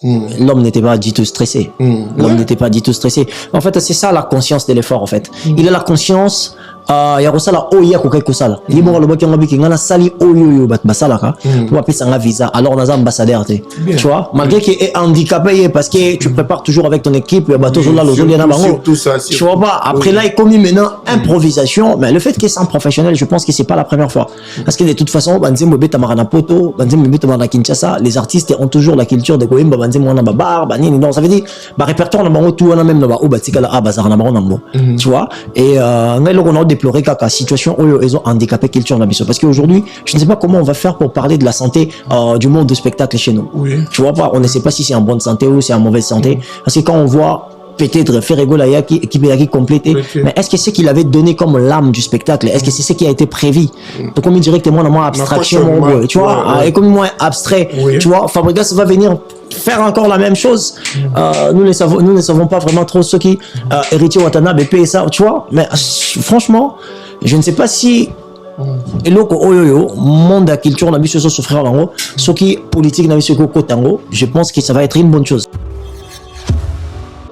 L'homme n'était pas du tout stressé. L'homme n'était pas du tout stressé. En fait, c'est ça la conscience de l'effort, en fait. Il a la conscience, il y a ça oya ko quelque ça. Il m'a le baki ngabi ngana sali oyo bat basala ka pour appeler ça un visa. Alors on a ambassadeur, tu vois, malgré qu'il est handicapé parce que tu prépares toujours avec ton équipe, bateau là le na bango. Tu vois pas, après là il commis maintenant improvisation, mais le fait qu'il est un professionnel, je pense que c'est pas la première fois. Parce que de toute façon, banzem beta marana poto, banzem beta marana Kinshasa, les artistes ont toujours la culture de koimba banzem wana babar, banini non, ça veut dire ba répertoire na bango tout wana même na ba o batika la bazar na bango na mo. Tu vois, et ngelo on a déplorer la situation où ils ont handicapé culture parce qu'aujourd'hui je ne sais pas comment on va faire pour parler de la santé du monde du spectacle chez nous. Tu vois pas, on ne sait pas si c'est en bonne santé ou c'est en mauvaise santé, parce que quand on voit peut-être Ferrego Laya qui complété, mais est-ce que c'est qu'il avait donné comme l'âme du spectacle, est-ce que c'est ce qui a été prévu? Donc comme directement dans moi abstraction, tu vois, et comme moi abstrait, tu vois, Fabregas va venir faire encore la même chose. Nous ne savons pas vraiment trop ce qui héritier Watanabe et ça, tu vois, mais franchement je ne sais pas si et le monde de la culture n'a pas souffrir là-haut, ce qui politique n'a pas souffrir, je pense que ça va être une bonne chose.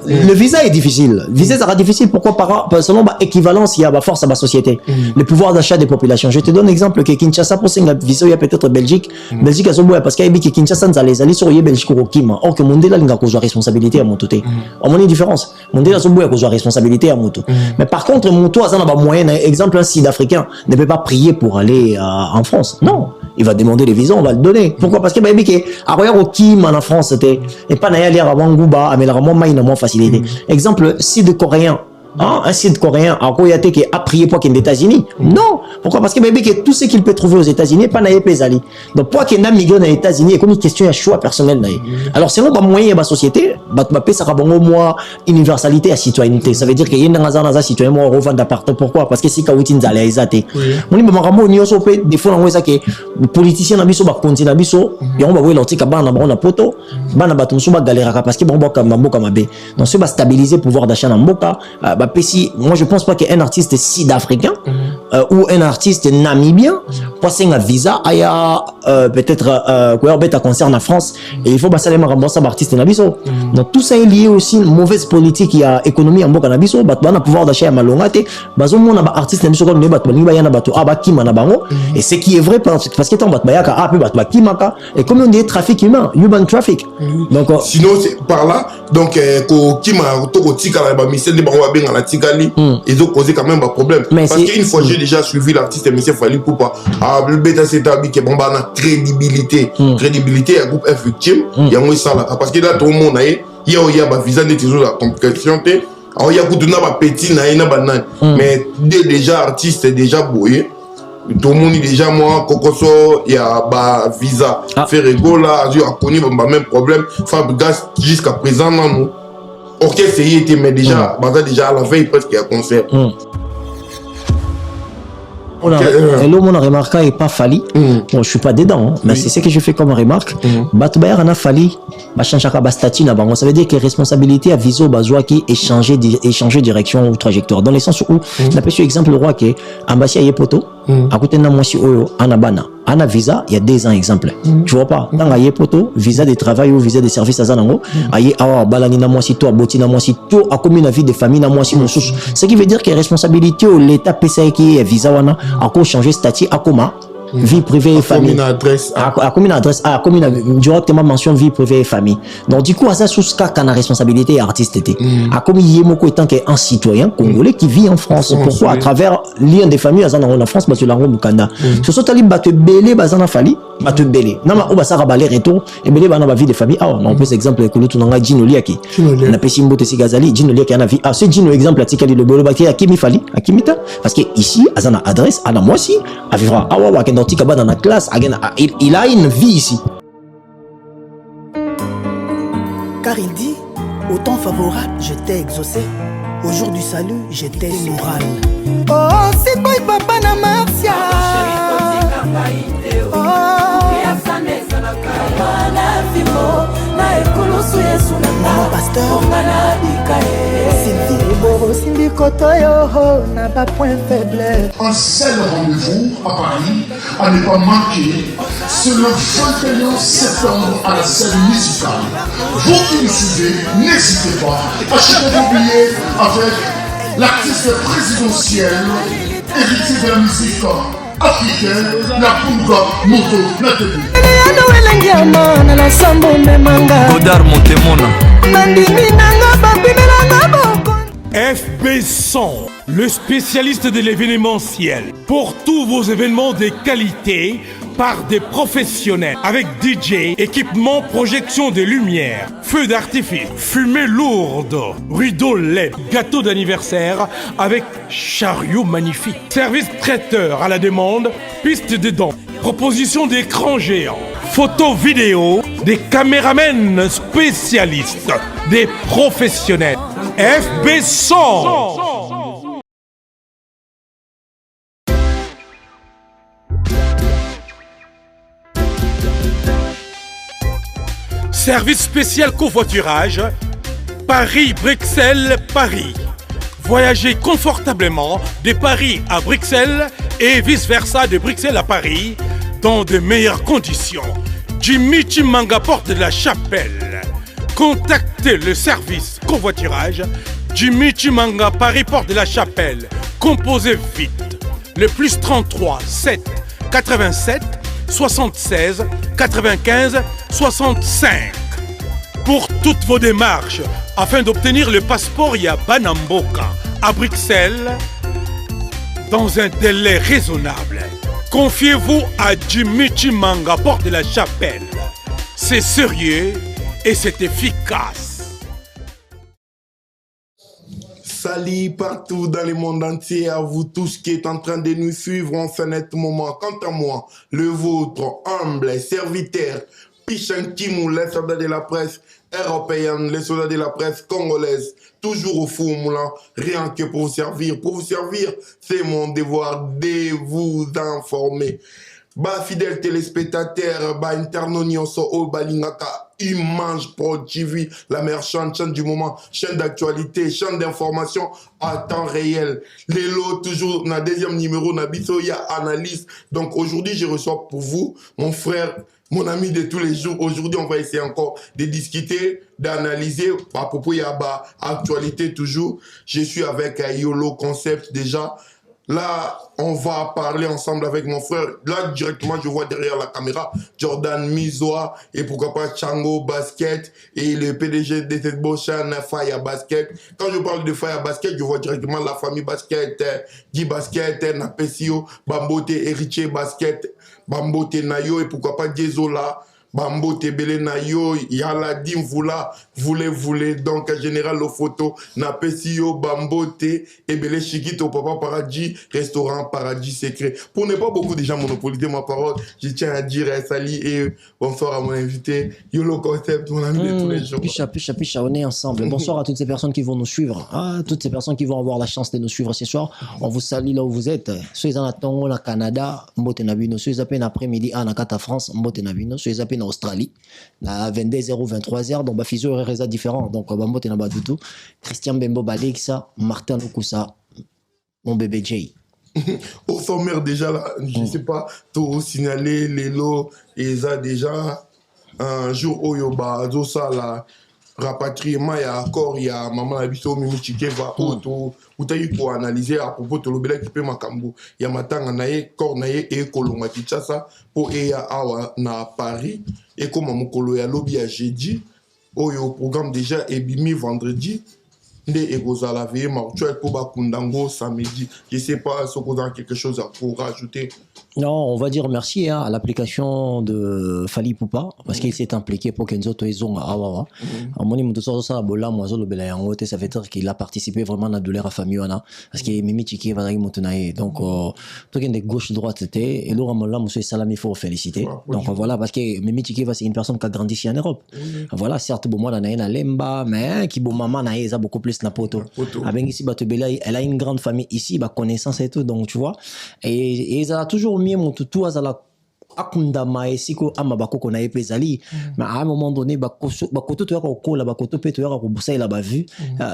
Le visa est difficile. Le visa sera difficile. Pourquoi? Selon l'équivalence, il y a la force à la société. Le pouvoir d'achat des populations. Je te donne un exemple que Kinshasa, pour le visa, il y a peut-être Belgique. Belgique, parce qu'il y a que Kinshasa, les alliés sur Belgique ou Kima. Or que Mondela, il a une responsabilité à mon tout. On a une différence. Mondela, il a une responsabilité à mon tout. Mais par contre, mon toit, ça n'a pas moyen. Exemple, un Sud-Africain ne peut pas prier pour aller en France. Non. Il va demander les visas, on va le donner. Pourquoi? Parce que bah au Kim en France c'était et pas n'ayant l'air avant Gouba, mais vraiment moins facilité. Exemple, Sud-Coréen. Un Sud-Coréen à Koyate qui a prié pour qu'il est aux États-Unis. Non. Pourquoi? Parce que tout ce qu'il peut trouver aux États-Unis, pas n'ayant pas allé. Donc pour qu'il ait migré aux États-Unis, comme une question à choix personnel. Alors selon le moyen de la société, ça sera au moins universalité à citoyenneté. Ça veut dire qu'il y a un citoyen qui revend d'appartement. Pourquoi? Parce que si Kawutin zale ezate. On dit maman ni oso pe des fois on voit que les politiciens na biso ba continue na biso, et on va voir l'antique bana na poto, bana batum so ba galera parce que bon mboka mabe. Donc ce va stabiliser le pouvoir d'achat na mboka. Moi je pense pas qu'un artiste sud-africain ou un artiste namibien passe un visa aya peut-être quoi bête concerne en France et il faut passer les rembourser artiste nabiso. Donc tout ça est lié aussi une mauvaise politique, il y a économie en mboka nabiso, batbana pouvoir d'achat ya malongate, bazo mona ba artiste nabiso comme ne batbani ba yana bato abakima na bango et ce qui est vrai parce que tant batbayaka a peu batbakimaka et comme on dit trafic human traffic. Donc sinon c'est par là donc ko kima to ko tika la ba misel de bango ba la Tigali, ils ont causé quand même un problème. Mais parce qu'une fois j'ai déjà suivi l'artiste M. Fali Poupa, le bêta c'est établi que bon bah na crédibilité, crédibilité à groupe F victime, il y a moins ça là parce que là tout le monde il y a ba visa de toujours la complication te, alors il y a beaucoup de na ba petit na banane, mais déjà artiste déjà boyé. Tout le monde déjà moi Kokoso il y a ba visa Ferrego là a connu même problème Fabregas jusqu'à présent nous orchestre y était mais déjà déjà à la veille presque il y a concert. Et là, on a remarqué et pas Fali. Bon, je suis pas dedans, mais c'est ce que je fais comme remarque. Batoubayer en a Fali, changer statut na bango. Ça veut dire que responsabilité à viso bazoa qui échanger direction ou trajectoire. Dans le sens où, on a pu exemple le roi qui ambassia yepoto, à côté na moisi oyo anabana. Ana visa, il y a 2 ans exemple. Tu vois pas? Dans la poto, visa de travail ou visa de service à Zanango, aye awa balani na moisi to, aboti na moisi to, a commis la vie de famille na moisi mon sous. Ce qui veut dire que responsabilité au l'état PCI qui est visa wana, a quoi changer statut à comment? Vie privée et famille. À commune adresse, à commune directement mention vie privée et famille. Donc du coup, à ça sous cas qu'on a responsabilité artiste était. À comme Yemoko étant qu'un citoyen congolais qui vit en France. Pourquoi? À travers lien des familles en France, parce que la Mukanda. Ce sont talib bat belé bazana fali, bat belé. Nama ou basara balé retour et belé bana vie de famille. Ah, on peut exemple que l'autre n'anga Djino Liaki. On a péché mbote sigazali, Djino Liaki en a vie. Ah, ce Djino exemple à tikali le bolo baki à Kimi fali, à Kimita. Parce que ici, azana adresse, à la moi aussi, à vivra. Ah ouais, dans la classe, il a une vie ici. Car il dit, au temps favorable, je t'ai exaucé. Au jour du salut, j'étais moral. Oh, c'est pas papa na Marcia. Oh, mon pasteur. Sylvie, Kotoyo n'a pas point faible. Un seul rendez-vous à Paris à ne pas manquer, c'est le 21 septembre à la scène musicale. Vous qui nous suivez, n'hésitez pas, achetez vos billets avec l'artiste présidentiel, héritier de la musique africaine, la Punga Moto Nathalie. Godard Montemona. FB100, le spécialiste de l'événementiel. Pour tous vos événements de qualité, par des professionnels, avec DJ, équipement, projection de lumière, feux d'artifice, fumée lourde, rideau LED, gâteau d'anniversaire avec chariot magnifique, service traiteur à la demande, piste de danse, proposition d'écran géant, photo vidéo, des caméramens spécialistes, des professionnels. FB100. Service spécial covoiturage, Paris-Bruxelles-Paris. Voyagez confortablement de Paris à Bruxelles et vice-versa de Bruxelles à Paris dans de meilleures conditions. Jimmy Chimanga, porte de la Chapelle. Contactez le service covoiturage Jimmy Chimanga, Paris, porte de la Chapelle. Composez vite. Le plus 33 7 87 76 95 65. Pour toutes vos démarches, afin d'obtenir le passeport Yabanamboka à Bruxelles, dans un délai raisonnable, confiez-vous à Jimmy Chimanga, porte de la Chapelle. C'est sérieux et c'est efficace. Salut partout dans le monde entier, à vous tous qui êtes en train de nous suivre en ce net moment. Quant à moi, le vôtre humble serviteur, Pichan Kimou, les soldats de la presse européenne, les soldats de la presse congolaise, toujours au four moulin, rien que pour vous servir. Pour vous servir, c'est mon devoir de vous informer. Bah, fidèles téléspectateurs, bah, internaunion so o balingaka, Image Pro TV, la meilleure chaîne du moment, chaîne d'actualité, chaîne d'information à temps réel. Lélo, toujours, dans deuxième numéro, Nabiso, il y a analyse. Donc, aujourd'hui, je reçois pour vous, mon frère, mon ami de tous les jours. Aujourd'hui, on va essayer encore de discuter, d'analyser, à propos, il y a, bah, actualité toujours. Je suis avec Yolo Concept déjà. Là, on va parler ensemble avec mon frère. Là, directement, je vois derrière la caméra Jordan Mizoa et pourquoi pas Chango Basket et le PDG de cette beau chaîne Fire Basket. Quand je parle de Fire Basket, je vois directement la famille Basket, Guy Basket, Napesio, Bambote, Héritier Basket, Bambote Nayo et pourquoi pas Diezola. Bambote Bele Nayo, Yala Dim Voula, voulez, donc général aux photos, Napesio, Bambote, et Bele Chikito, Papa Paradis, restaurant Paradis Secret. Pour ne pas beaucoup de gens monopoliser ma parole, je tiens à dire salut et bonsoir à mon invité, Yolo Concept, mon ami de tous les jours. Picha, on est ensemble. Bonsoir à toutes ces personnes qui vont nous suivre, toutes ces personnes qui vont avoir la chance de nous suivre ce soir. On vous salue là où vous êtes. Soyez en Tongo, la Canada, Mbote Nabino, soyez à peine après-midi, à Nakata France, Mbote Nabino, soyez à peine en Australie, à 22h ou 23h, donc physio et résa différents. Donc, Mbote Nabadutu, Christian Bembo Balexa, Martin Okusa, mon bébé Jay. Au sommaire déjà là, je ne sais pas, tout signaler les lots et ça déjà un jour où yoba ça là rapatriement il y a encore il y a maman habito Mimi Chikeva auto ou t'as eu pour analyser à propos de l'obéla qui peut makambu il y a matanga nae corps nae et kolonga Kinshasa pour et awa na Paris et comme mukolo ya lobby à jeudi au programme déjà et bimi vendredi. Et vous allez marcher pour Bakundango samedi. Je ne sais pas si vous avez quelque chose pour rajouter. Non, on va dire merci à l'application de Fali Poupa parce qu'il s'est impliqué pour qu'Enzo Toizong Awawa. Ça veut dire qu'il a participé vraiment à la douleur à famille parce que Mimi Tiki va y monter. Donc, tout qui est gauche-droite, c'était. Et là, monsieur Salam, il faut féliciter. Donc, voilà, parce que Mimi Tiki, c'est une personne qui a grandi ici en Europe. Voilà, certes, bon, moi, on a une lemba, mais qui, bon, maman, a beaucoup plus na poto. Ici, elle a une grande famille ici, connaissance et tout, donc tu vois. Et ils ont toujours mis mon toutou à la akundama esiko ama bakoko na epezali mais à un moment donné bakoto to yako kola bakoto pe to yako kobusa la ba vu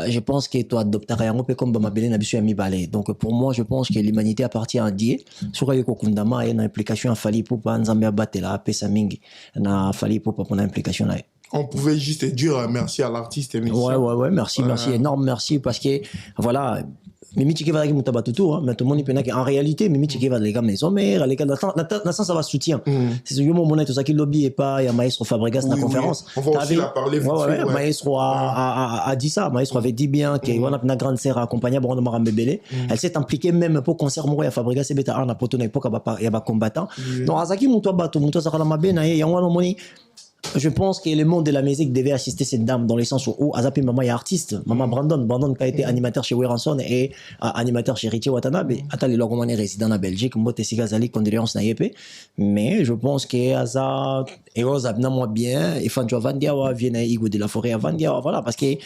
je pense que to adoptera yango pe comme bamabele na biso ya mibale donc pour moi je pense que l'humanité appartient à Dieu sur yako kundama et na implication fali pour pa nzambe abatela pesa mingi na fali pour pa na implication na. On pouvait juste dire merci à l'artiste. Ouais, merci, énorme merci, parce que, voilà, Mimi Tchikeva qui mutaba tutu, mais tout le monde peut en réalité, Mimi Tchikeva, les gars, maison mère, les gars, dans ça va soutien. C'est ce que mon monnaie, tout ça qui lobby et pas, il y a Maestro Fabregas dans la conférence. On va aussi la parler vite fait. Maestro a dit ça, Maestro avait dit bien qu'on a une grande sœur accompagnée à Bordeaux Marambébélé. Elle s'est impliquée même pour concert Moro et Fabregas et Beta Arna, pour ton époque, il y a combattant. Donc, Azaki Mutaba, Sakala Mabena, il y a un moni. Je pense que le monde de la musique devait assister cette dame dans le sens où Azapi Maman est artiste. Maman Brandon qui a été animateur chez Weranson et animateur chez Richie Watanabe. Attends, le logomane est résident en Belgique. Moi, t'es Sigazali, condoléances na yépé. Mais je pense que Aza, et Oza, moi bien, et Fanjo Vandiawa, vient à Igo de la forêt à Vandiawa, voilà, parce que,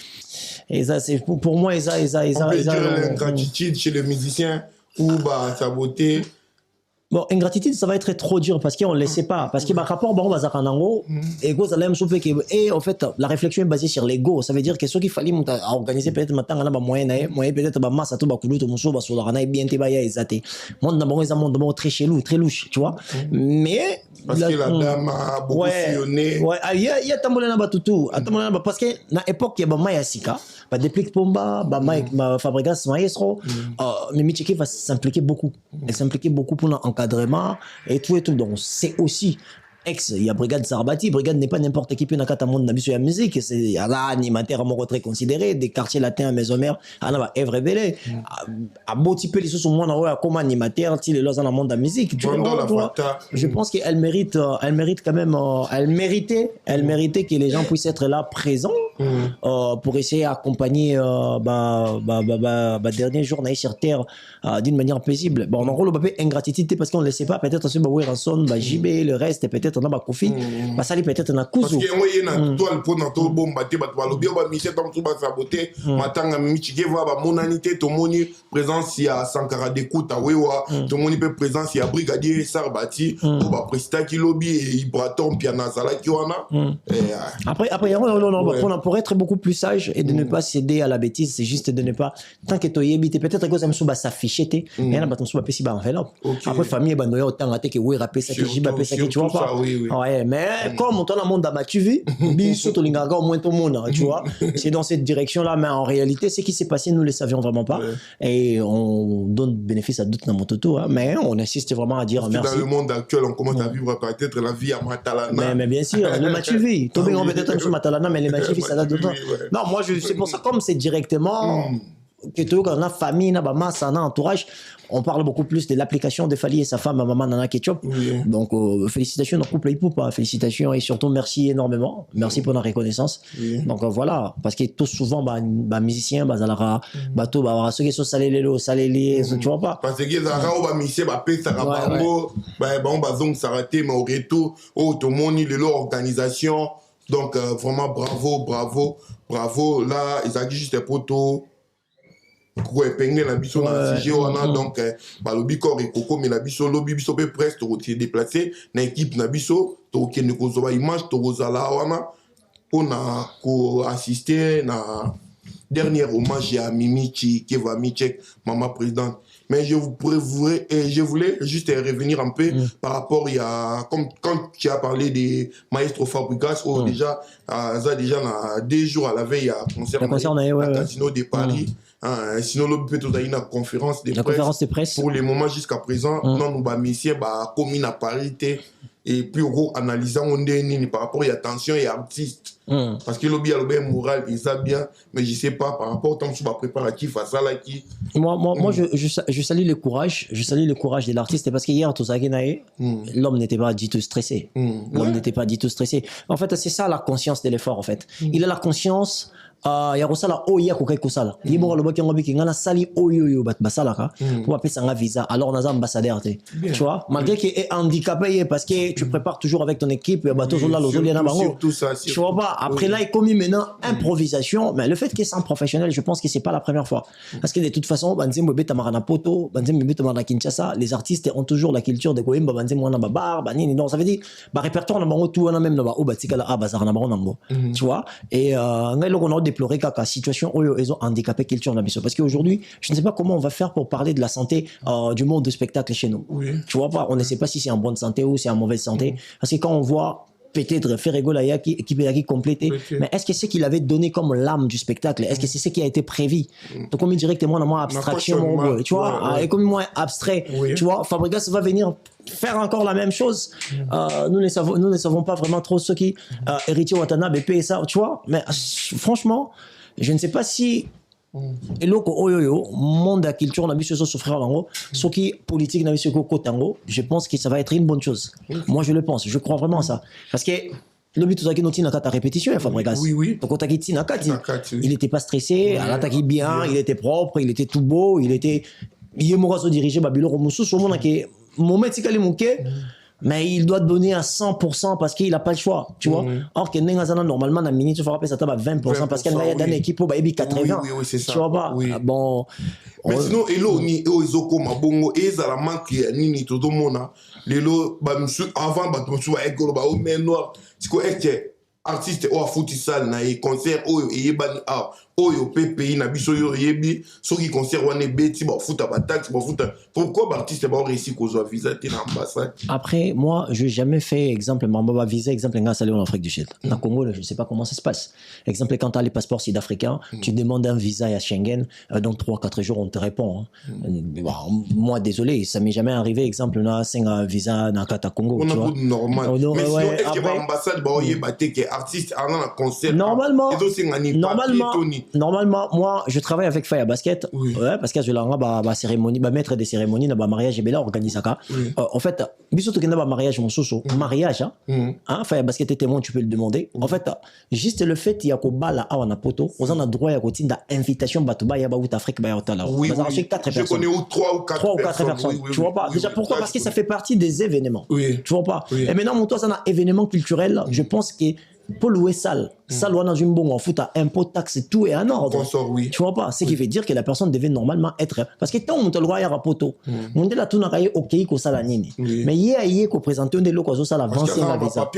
Eza, c'est, pour moi, Eza. On peut dire l'ingratitude chez le musicien ou, sa beauté. Bon, ingratitude, ça va être trop dur parce qu'on ne le sait pas. Parce que, rapport, bon, ego, ça l'aime souffler que, et, en fait, la réflexion est basée sur l'ego. Ça veut dire que ce qu'il fallait organiser peut-être maintenant, on a moyen peut-être, masse à tout, bakoulou, tout, mousso, sur la bien, t'es baya, exaté. Monde d'abord, ils ont d'abord très chelou, très louche, tu vois. Mais, parce que la dame a beaucoup sillonné. Ouais, il y a tambolena batutu. Parce que, na époque, il y a Maya Sika, Déplique Pomba, Fabregas, Maestro, Mimi Tchiki va s'impliquer beaucoup. Elle s'impliquait beaucoup pour l'encadrement et tout. Donc, c'est aussi il y a Brigade Sarbati. Brigade n'est pas n'importe qui peut nakata monde nabiso ya musique. C'est un animateur à mon très considéré, des quartiers latins à Maison-Mère, à la Ève révélé. À beau petit peu les sous moi comme animateur, si les lois dans le monde de la musique. Je pense qu'elle mérite quand même, elle méritait que les gens puissent être là présents, pour essayer d'accompagner, dernier jour sur terre, d'une manière paisible. Bon, en gros, le papier ingratitude parce qu'on ne le sait pas, peut-être sur Weranson, JB, le reste, peut-être on a profit, ça peut-être on a cousu. Parce que moi, il y a toi le pot dans ton bon bâté, lobby, Michel Tom Touba saboté, Matanga Michigeva, monanité, ton moni, présence, il y a Sankara d'écoute à Wewa, ton moni peut présence, il y a Brigadier Sarbati, Presta qui lobby, et Ibraton, Piana Zala qui wana. Après, pour être beaucoup plus sage et de ne pas céder à la bêtise, c'est juste de ne pas, tant que tu es habité, peut-être que ça me souba s'afficher, il y en a pas ton souba pessi ba enveloppe. Après, famille, bandoya, autant à que oui, rapé ça, que j'y bapé ça, que tu vois pas. Ouais, mais comme on a un monde à tu biso to lingaga au moins tout le monde, tu vois. C'est dans cette direction-là, mais en réalité, ce qui s'est passé, nous ne le savions vraiment pas. Et on donne bénéfice à d'autres dans mon toto, mais on insiste vraiment à dire parce merci. Dans le monde actuel, on commence à vivre peut-être la vie à Matalana. Mais bien sûr, le Matuvi. Tout le monde peut-être sur Matalana, mais les Matuvi, ça date de temps. Non, moi, c'est pour ça, comme c'est directement, que tout quand on a famille, on a masse, on a entourage, on parle beaucoup plus de l'application de Fali et sa femme, maman Nana Ketchup. Donc, félicitations, notre couple pas. Félicitations et surtout merci énormément. Merci pour la reconnaissance. Donc, voilà. Parce que tout souvent, musicien, zalara, ceux qui sont salés, tu vois pas. Parce que Zara, musicien, ça raté, mais au retour, tout le monde, l'organisation. Donc, vraiment, bravo. Là, ils ont dit juste pour tout. La biso na CG wana donc balobi corps et coco mais la biso lobby biso peut presque te déplacer na équipe na biso to kende ko zoba image to rozala wana pour na ko assister na dernier hommage à Mimi Tchikeva Michek maman présidente. Mais je voulais juste revenir un peu par rapport comme quand tu as parlé des Maestro Fabregas déjà na 2 jours à la veille à concert au Casino de Paris. Sinon le peut être une conférence de presse pour les moments jusqu'à présent non nous monsieur commis à parité et puis on analyse on par rapport à la tension et artiste parce que le moral il ça bien mais je sais pas par rapport tant que préparatif à ça là qui moi je salue le courage de l'artiste parce qu'hier tout ça l'homme n'était pas du tout stressé en fait c'est ça la conscience de l'effort en fait il a la conscience ya kosala oyo ya kokai kosala libo loba kengo biki ngana sali oyo bat basala ka pour appeler ça visa alors on a ambassadeur tu vois malgré qu'il est handicapé parce que tu prépares toujours avec ton équipe bateau là lozoliana bango tu vois pas après là il commis maintenant improvisation mais le fait que c'est un professionnel je pense que c'est pas la première fois parce que de toute façon banzembo beta marana poto banzembo beta marana Kinshasa les artistes ont toujours la culture de koyemba banzembo na babar banini non ça veut dire répertoire na bango tout on a même na ba obatika la bazar na bango nango tu vois et ngai loko na déplorer kaka situation où ils ont handicapé culture na biso parce qu'aujourd'hui je ne sais pas comment on va faire pour parler de la santé du monde du spectacle chez nous tu vois pas on ne sait pas si c'est en bonne santé ou c'est en mauvaise santé parce que quand on voit peut-être Ferrego là qui complété mais est-ce que c'est qu'il avait donné comme l'âme du spectacle est-ce que c'est ce qui a été prévu donc comme directement dans moi abstraction tu vois et comme moi abstrait tu vois Fabregas va venir faire encore la même chose nous ne savons pas vraiment trop ce qui héritier Watanabe et ça tu vois mais franchement je ne sais pas si et loko oyoyo monde de la culture na biso souffrir lango ce qui politique na biso ko tango je pense que ça va être une bonne chose moi je le pense je crois vraiment à ça parce que le but tout ça ta répétition Fabregas donc on il était pas stressé il attaquait bien il était propre il était tout beau il était Yemorazo dirigé babilo romusu so mona que moment tikali muke mais il doit donner à 100% parce qu'il a pas le choix tu vois or que n'engazana normalement na minute tu feras pas ça tape à 20% parce qu'elle va y a dans équipe pour baby 80 c'est ça tu vois pas bon mais sinon elo ni ezoko mabongo ezala manque nini todo mona lelo ba monsieur avant ba to wa ekolo ba o mais noir tiko eke artiste o futsal na e concert oyo eyebani oyo pays na biso yo yebi soki concert wane beti ba futa ba taxe ba futa pourquoi ba artiste ba réussi ko zo visa te na ambassade après moi je jamais fait exemple mamba visa exemple nga salé en Afrique du Sud na Congo je sais pas comment ça se passe exemple quand tu as les passeports sud-africains tu demandes un visa à Schengen dans 3-4 jours on te répond moi désolé ça m'est jamais arrivé exemple na un visa na kata Congo on tu vois normal mais sinon est-ce que ba ambassade ba yebate que artiste en un concert normalement moi je travaille avec Faya Basket parce que je l'ai cérémonie maître des cérémonies na mariage et bela organise ça en fait biso to kenda mariage mon soso mariage Faya Basket est témoin tu peux le demander en fait juste le fait il y a ko bala awana poto on a droit ya kotinda invitation batuba ya ba out Afrique ba yotala je 4 personnes connais 3 ou 4 personnes tu vois pas déjà pourquoi parce que ça fait partie des événements tu vois pas et maintenant mon toi ça un événement culturel je pense que pour louer salle wana dans une bonne en foot à impôt taxe tout est en ordre tu vois pas ce qui veut dire que la personne devait normalement être parce que tant on te le droit à poto on dit la tout n'a rien ok ko sala nini mais hier ko présenter de loko ça la avancer la visa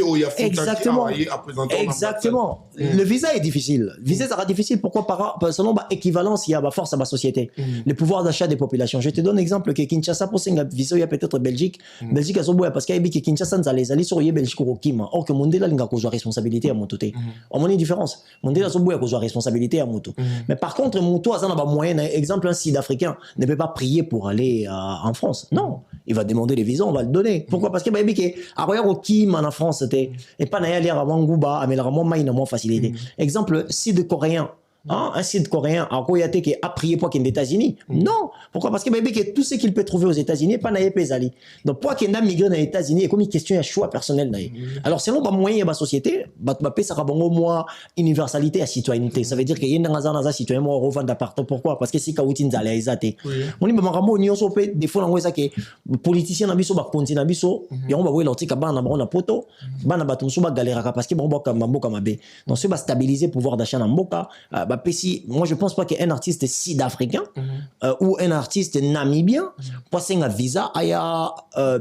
exactement le visa est difficile visa sera difficile pourquoi selon équivalence il y a force à ma société le pouvoir d'achat des populations je te donne exemple que Kinshasa pour singa visa il y a peut-être Belgique a soboya parce qu'il y a Kinshasa ça les aller sur Belgique au Kima or que mondela linga ko responsabilité à mon toté on a une différence mon délai so boya ko responsabilité à moto mais par contre moto ça n'a pas moyen exemple un sud-africain ne peut pas prier pour aller en France non il va demander les visas on va le donner pourquoi parce que baby que aroya ko ki en France c'était et pas na aller à Wanguba mais vraiment maina moins facilité exemple sud-coréen un site coréen à Koyate qui a prié pour qu'il y ait des États-Unis non pourquoi parce que baby que tout ce qu'il peut trouver aux États-Unis pas naïe pesali donc pour qu'il y ait migré dans les États-Unis et comme une question à choix personnel naïe alors selon ba moyen ba société ba ça va bon moi universalité à citoyenneté ça veut dire qu'il y a un citoyen moi revendre appartement pourquoi parce que si kautin za laizate on dit ba ramo union so pe des fois na ngwesa que politicien na biso ba continent biso et on va voir l'autre bana ba on a poto bana ba tumso ba galera parce que bon boka mamboka mabe donc c'est ba stabiliser pouvoir d'achat na mboka moi je pense pas qu'un artiste sud-africain ou un artiste namibien passe un visa aya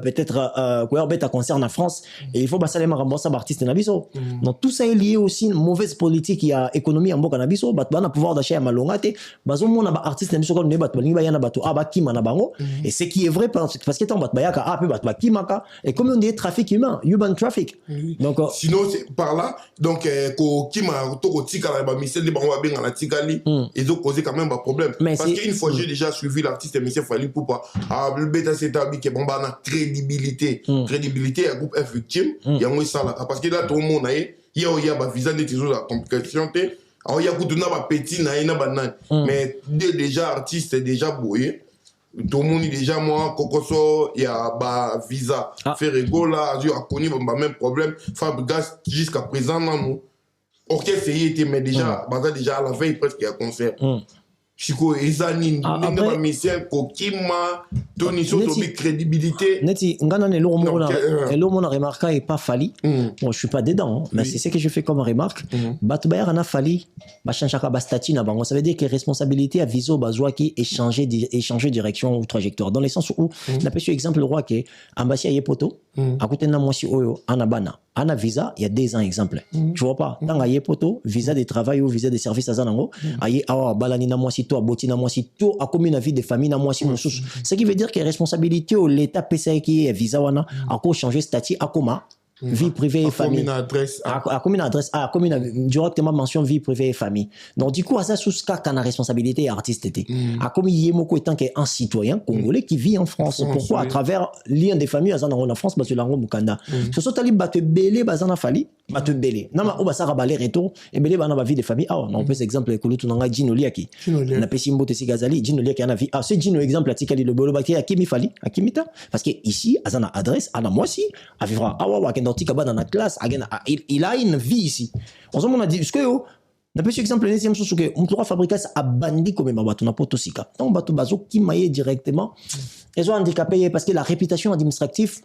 peut-être quoi bête concerne en France et il faut passer les rembourser artiste nabiso donc tout ça est lié aussi une mauvaise politique il y a économie en boka nabiso bat bana pouvoir d'achat malongate bazo mona ba artiste nabiso ko ne bat balinga yana bato aba kima na bango et ce qui est vrai parce que tant bat bayaka peu bat kimaka et comme on dit trafic humain urban traffic donc sinon c'est par là donc ko kima to ko tika ba misel de bango ba la Tigali ils ont causé quand même un problème parce qu'une fois j'ai déjà suivi l'artiste M. Fally Poupa le bêta c'est habillé que bon bah na crédibilité à groupe F victime il y a moins ça là parce que là tout le monde il y a ba visa de toujours la complication te alors il y a beaucoup de na ba petit na banane mais déjà artiste déjà boyé tout le monde déjà moi Kokoso il y a ba visa Ferrego là a connu même problème Fabregas jusqu'à présent nous orchestre était mais déjà déjà à la veille presque à concert. Chico ezani n'importe misère kokima Tony Soto crédibilité. Neti ngana ne lo mona remarque et pas Fali. Bon, je suis pas dedans, mais c'est ce que je fais comme remarque. Batubaya ana Fali, ba chanchaka ba statut na bango. Ça veut dire que responsabilité à viso bazwa qui échanger direction ou trajectoire dans le sens où n'a pas sur exemple le roi qui ambassadeur yepoto à côté na moisi oyo anabana. Ana visa il y a 2 ans exemple. Tu vois pas dans yepoto visa de travail ou visa de service azanango aye awa balani na moisi to aboti na moisi to a commis na vie de famille na moisi mosusu. Ce qui veut dire que responsabilité au l'état PCA qui est visa wana a ko changer statut a koma vie privée et famille. Commune adresse, commune directement mention vie privée et famille. Donc du coup, à ça sous cas qu'on a responsabilité artiste était. A comme Yemoko étant qu'un citoyen congolais qui vit en France. Pourquoi à travers lien des familles en France parce que l'ango Mukanda. Ce sont talib bat belé bazana fali, bat belé. Na ma obasa rabalé retour et belé bana vie de famille. Ah on peut exemple que l'autre nanga Gino Liaki. Na pesimbo tesi gazali Gino Liaki ana vie. Ah c'est Gino exemple atikali le bolo baki akimi fali, akimita parce que ici azana adresse ana moi si à vivra awa dans la classe, il a une vie ici. On se dit, est-ce que n'a pas exemple le chose que on pourra fabriquer ça à bandi comme ma na potosika. Donc bato bazo qui maille directement, ils ont handicapé parce que la réputation administrative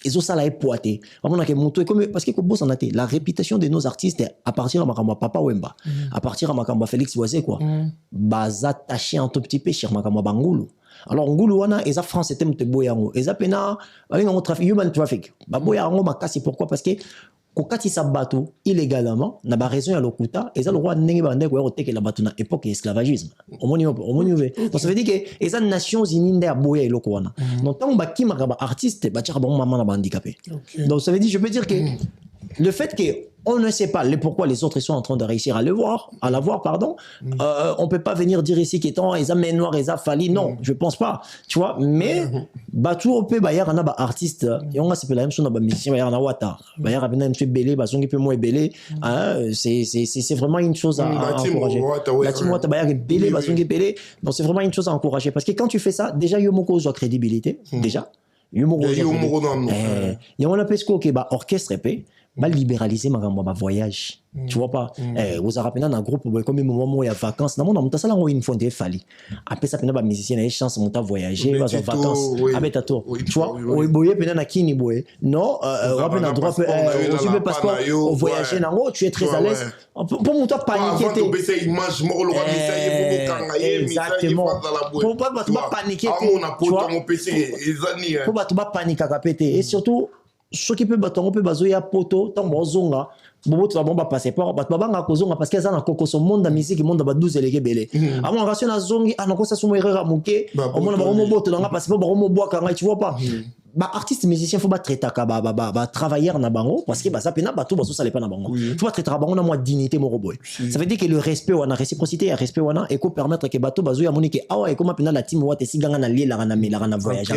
ils ont ça là poité. On a que monter comme parce que boss en a la réputation de nos artistes à partir de Makamba Papa Wemba, à partir de Makamba Félix Oisé quoi. Baza taché un tout petit peu sur Makamba Bangulu. Alors ngulu wana eza France était mte boyango eza pena balinga ngo trafic human traffic ba boyango makasi pourquoi parce que kokati sa bateau illégalement na ba raison ya lokuta eza le roi ndenge ba ndeko ya teke la bateau na époque esclavagisme omoni donc ça veut dire que eza Nations Unies nda boya eloko wana donc tant ba kimaka ba artiste ba tchaka ba maman na ba handicapé donc ça veut dire je peux dire que le fait que on ne sait pas pourquoi les autres sont en train de réussir à la voir, pardon. On peut pas venir dire ici qu'étant ils amènent noir, ils a fallu. Non, je pense pas. Tu vois, mais tout au peut bayar na ba artiste et on a c'est la même chose na ba musicien bayar na wata. Bayar abina un peu belé, ba songi peu moins belé. C'est vraiment une chose à encourager. La team wata bayar belé, ba songi belé. Donc c'est vraiment une chose à encourager parce que quand tu fais ça, déjà yomoko zo crédibilité, déjà. Yomoko. Et on appelle ce que ba orchestre épais. Mal libéraliser ma voyage tu vois pas vous a rappelé dans un groupe comme moment où il y a vacances non on ça là une fois des fali après ça pena ba musicien a chance monter voyager va en vacances avec ta tour tu vois ou boyer pena na kini boyer non rappelé dans droit aussi le passeport au voyager nango tu es très à l'aise pour monter paniquer exactement pour pas paniquer tu vois pour pas paniquer à péter et surtout ce qui peut batongo peut bazoya poto tant bozonga bobo to bomba passeport bat babanga kozonga parce que ça na kokoso monde da musique monde ba 12 elege belé avant ration na zongi anako sa sumo erreur muke au monde ba romo boto nga passeport ba romo boa kanga tu vois pas ba artiste musicien faut pas traiter ka ba travailleur na bango parce que ba ça pena ba tout baso ça les pas na bango faut pas traiter bango na moi dignité mo roboy ça veut dire que le respect wana réciprocité et respect wana et ko permettre que bato bazo ya monike awa et comment pena la team wate siganga na lie la na voyage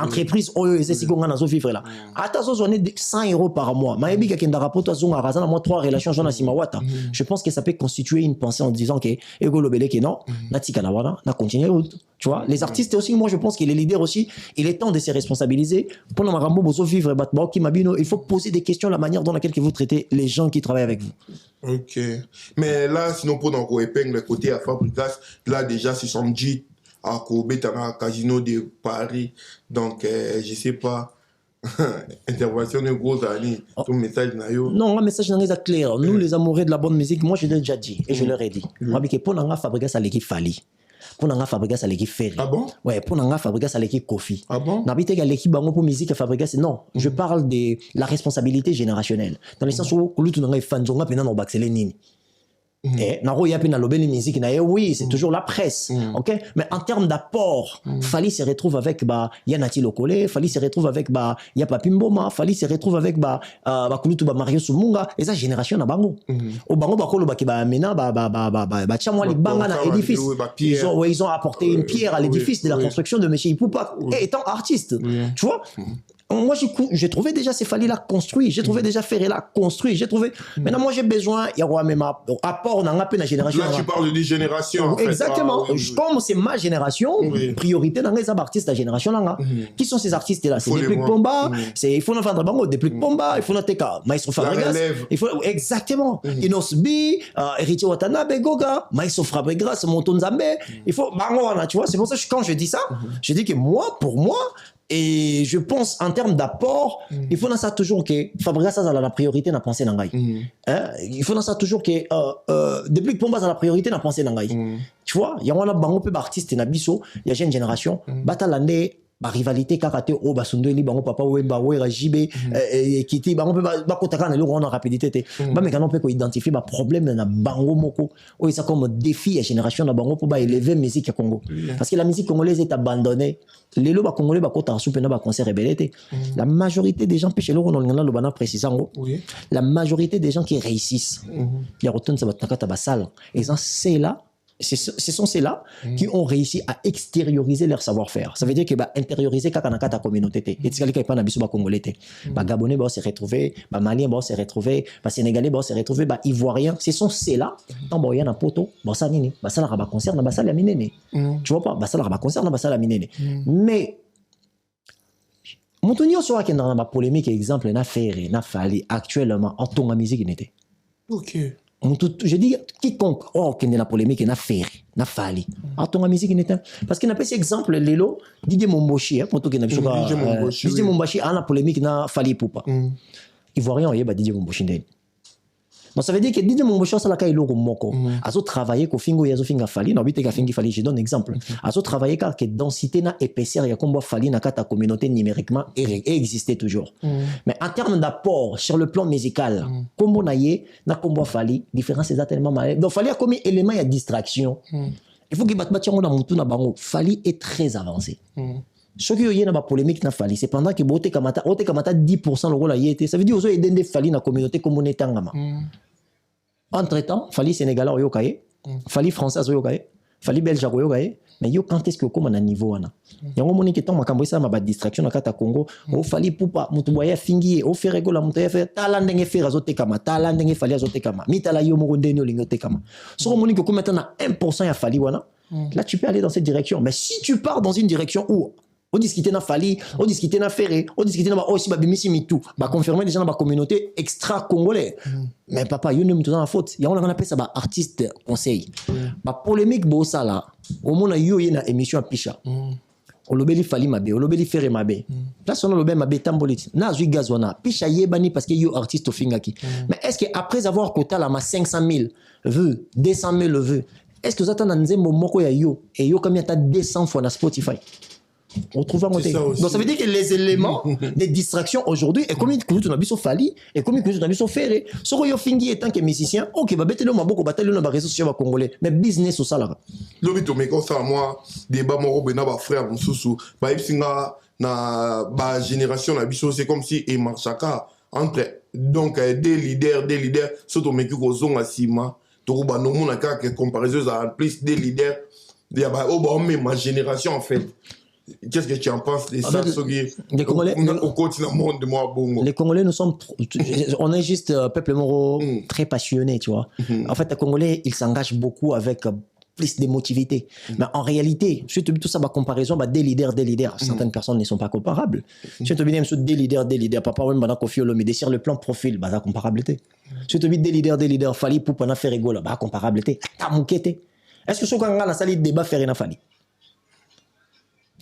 entreprise oyo ese sigonga na zo vivre là attention on est 100 € par mois mayebi ka kenda rapport azonga razana moi 3 relations jona simawata je pense que ça peut constituer une pensée en disant que ego lobele que non na tika na wana na continuer tu vois les artistes aussi moi je pense que les leaders aussi il est temps de se responsabiliser pour Marambo Bozo vivre qui mabino il faut poser des questions la manière dans laquelle vous traitez les gens qui travaillent avec vous. OK mais là sinon pour donc épingle côté à Fabricas là déjà c'est son dit à Kobetanga Casino de Paris donc je sais pas intervention de gros années ton message na yo non un message est clair nous les amoureux de la bonne musique moi je l'ai déjà dit et je leur ai dit moi que pour nanga Fabricas à l'équipe Fali pour nanga Fabricas à l'équipe Ferry. Ah bon? Ouais, pour nanga Fabricas à l'équipe Kofi. Ah bon? N'habite à l'équipe bango pour musique Fabricas non, je parle de la responsabilité générationnelle. Dans le sens où kulutu nanga fanzonga pena no baxele nini. Et naro ya pena lobeli musique na oui, c'est toujours la presse. OK? Mais en termes d'apport, Fali se retrouve avec Yanati Lokole, Fali se retrouve avec ya Papimboma, Fali se retrouve avec kulutu Mario Sumunga et ça génération na bango. Au bango bakolo ki mena chamwa li banga na édifice. Ils ont apporté une pierre à l'édifice de la construction de monsieur Ipupa étant artiste. Tu vois? moi, j'ai trouvé déjà ces Fali là construit. J'ai trouvé déjà Ferré là construit. J'ai trouvé. Maintenant, moi, j'ai besoin, il y a même apport dans la génération. Là, tu parles de des générations. En exactement. Fait. Comme c'est ma génération, priorité dans les artistes de la génération là. Qui sont ces artistes là? C'est Déplique Pomba. Il faut nous faire bango, Déplique Pomba. Il faut noter Maestro Fabregas. Il faut, exactement. Inosbi, Héritier Watanabe, Goga, Maestro Fabregas, Monton Nzambe. Il faut, tu vois, c'est pour ça que quand je dis ça, je dis que moi, pour moi, et je pense en termes d'apport, il faut dans ça toujours que Fabregas a la priorité dans penser dans il faut dans ça toujours que depuis que Pomba a la priorité dans penser dans tu vois, il y a un bango peu d'artistes na biso, il y a une génération batalande ba rivalité karaté o basundo li bango papa wemba wera jibe kiti bango ba kotaka na lo na rapidité te ba mais quand on peut identifier ba problème na bango moko o ça comme défi à génération na bango pour ba élever musique à Congo parce que la musique congolaise est abandonnée les lo ba congolais ba kota soupe na ba concert rebellité la majorité des gens pêche lo no ngana lo bana précisant la majorité des gens qui réussissent il y a retourne ça ba takata ba salle et ça c'est là ce sont ceux-là qui ont réussi à extérioriser leur savoir-faire. Ça veut dire que intérioriser quand ta communauté et tu sais pas na biso ba congolais ba gabonais ba se retrouver ba malien ba se retrouver ba sénégalais ba se retrouver ba ivoirien, ce sont ceux-là tant ba yana poto ba ça nini ba ça la ba concert na ba ça la minene tu vois pas ba ça la ba concert na ba ça la minene mais Montoni so a dans ba polémique exemple na Ferré na Fali actuellement en ton musique n'était OK. Je dis quiconque qui est la polémique n'a Ferré n'a Fali à ton musique n'était parce qu'il n'a pas cet exemple Lelo Didier Momboshi pour tout qui n'a pas Didier Momboshi a la polémique n'a Fali Poupa Ivoirien il y a Didier Momboshi donc ça veut dire que Didier Momboshi ça la kai logo moko azo travailler ko fingo yazo finga Fali na bité ka fingi Fali je donne exemple azo travailler car que densité na épaisseur ya kombo Fali na kata communauté numériquement existait toujours mais en termes d'apport sur le plan musical kombo na ye na kombo Fali différence est tellement mal donc Fali a commis élément ya distraction il faut que battre na mutu na bango Fali est très avancé ce qui est na polémique na Fali c'est pendant que boté kamata 10% le rôle a yété ça veut dire ozo edende Fali na communauté comme on est tangama entre-temps, Fali Sénégalais au yokaye, Fali Français au yokaye, Fali Belge au yokaye, mais yo quand est-ce que comme on a niveau ana. Yango moni que tant makambo ça ma distraction na kata Congo, o Fali Poupa mutu boya fingi, o fait regola mutu ya fait talande faire azote kama, talande Fali azote kama, mitala yo mo ndeni o lingote kama. So moni que comme maintenant na 1% ya Fali wana, là tu peux aller dans cette direction, mais si tu pars dans une direction où on discutait na Fali, on discutait na Ferré, on discutait na aussi ba bimisi mitu, ba confirmer déjà dans ba communauté extra congolais. Mais papa, yo ne me dans la faute. Ya on appelle ça ba artiste conseil. Ba polémique bo ça là. Au moins yo na émission Picha. O lobeli Fali mabe, o lobeli Ferré mabe. Là son lobel mabe tamboliti. Na zui gazwana. Picha yebani parce que yo artiste fingaki. Mais est-ce que après avoir quota la ma 500 000 vues, 200 000 vues, est-ce que vous attendez nzembo moko ya yo et yo comme y a 200 fois na Spotify? On trouve un côté. Donc ça veut dire que les éléments des distractions aujourd'hui et comme tu n'as pas Fali et comme tu n'as pas Ferré ce que yo fingi étant que musicien OK ba betelo maboko batalo na ba réseaux sociaux ba congolais mais business au salaire lobito mais comme ça moi débat moro bena ba frère mususu ba ipsinga na ba génération na biso c'est comme si et marchaka entre donc des leaders surtout meku ko zonga sima to ba no mona ka que comparaison à plus des leaders il y a ba même ma génération en fait. Qu'est-ce que tu en penses de ça, les Congolais, au continent monde de moi, bon. Les Congolais, nous sommes, on est juste peuple moro très passionné, tu vois. En fait, les Congolais, ils s'engagent beaucoup avec plus d'émotivité. Mais en réalité, si tu tout ça, comparaison, des leaders, certaines personnes ne sont pas comparables. Si tu dis des leaders, papa, ouais, madame Kofi Olomide, sur le plan profil, la comparabilité. Si tu dis des leaders, Fali pour pas faire rigolo, comparabilité. Tamoukete. Est-ce que ce qu'on a la salle de débat faire une Fali?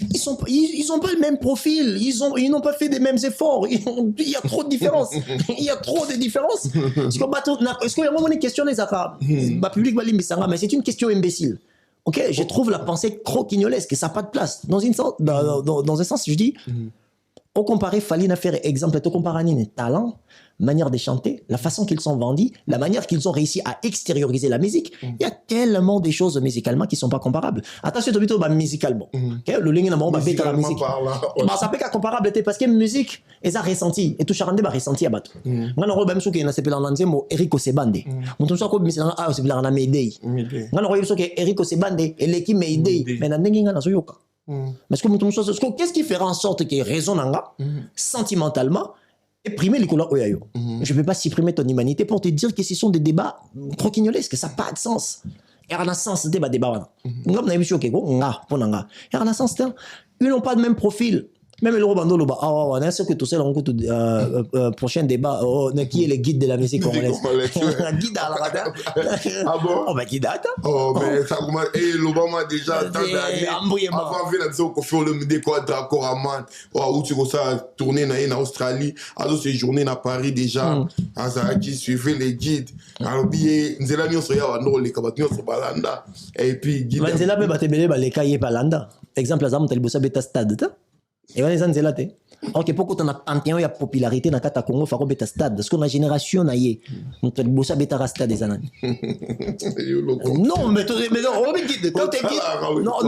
Ils ont pas le même profil, ils n'ont pas fait les mêmes efforts, il y a trop de différences. Il y a trop de différences. Est-ce qu'il y a une question des Arabes? Public mais c'est une question imbécile. OK, je trouve la pensée croquignolesque, ça n'a pas de place. Dans un sens, je dis au comparé Fali n'a fait exemple, tu compares talent, manière de chanter, la façon qu'ils sont vendus, la manière qu'ils ont réussi à extérioriser la musique. Il y a tellement de choses musicalement qui sont pas comparables. Attention, tu as musicalement. Le ligne n'a pas fait la musique. Ça peut être comparable parce que musique, ils ont ressenti et tout charandé ressenti à battre. Moi on même souki na sepela lanze mo Eric Osebande. Mon tout ça ko misela c'est la Mayday. Moi on que Eric Osebande et l'équipe Mayday mais na ndenge nga na zoyoka. Parce que qu'est-ce qui fera en sorte que raison sentimentalement primer les couleurs oyayo. Je ne vais pas supprimer ton humanité pour te dire que ce sont des débats croquignolesques, ça n'a pas de sens. Il y a un sens débat. Ils n'ont pas le même profil. Même le Robando Loba, on a sûr que tout ça, on écoute prochain débat, qui est le guide de la musique congolaise? Guide à la rada. Ah bon? Oh, bah, guide à oh, mais ça commence. Et Loba m'a déjà, avant, vu la mission qu'on fait, on le dit quoi, d'accord, à man, où tu vois ça, tourner en Australie, alors ces journées à Paris déjà, à Zahaki, suivez les guides. Alors, billet, nous allons nous soyons à Nord, les cabatons, sur Balanda. Et puis, guide. Mais c'est là, les cahiers Balanda. Exemple, exemple, tu as le bossa beta stade. Et on est en zélate. Ok, pourquoi tu as panthéon et popularité dans le Congo, faut beta stade. Parce qu'on a génération naïe. On te bossa beta stade des années. Non, mais non, on est guide. Quand tu es guide. Non,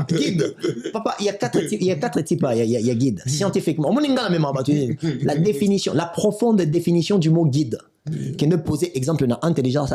guide. Papa, il y a quatre types, il y a guide. Scientifiquement. On est dans la même la définition, la profonde définition du mot guide. Qui ne posait exemple dans intelligence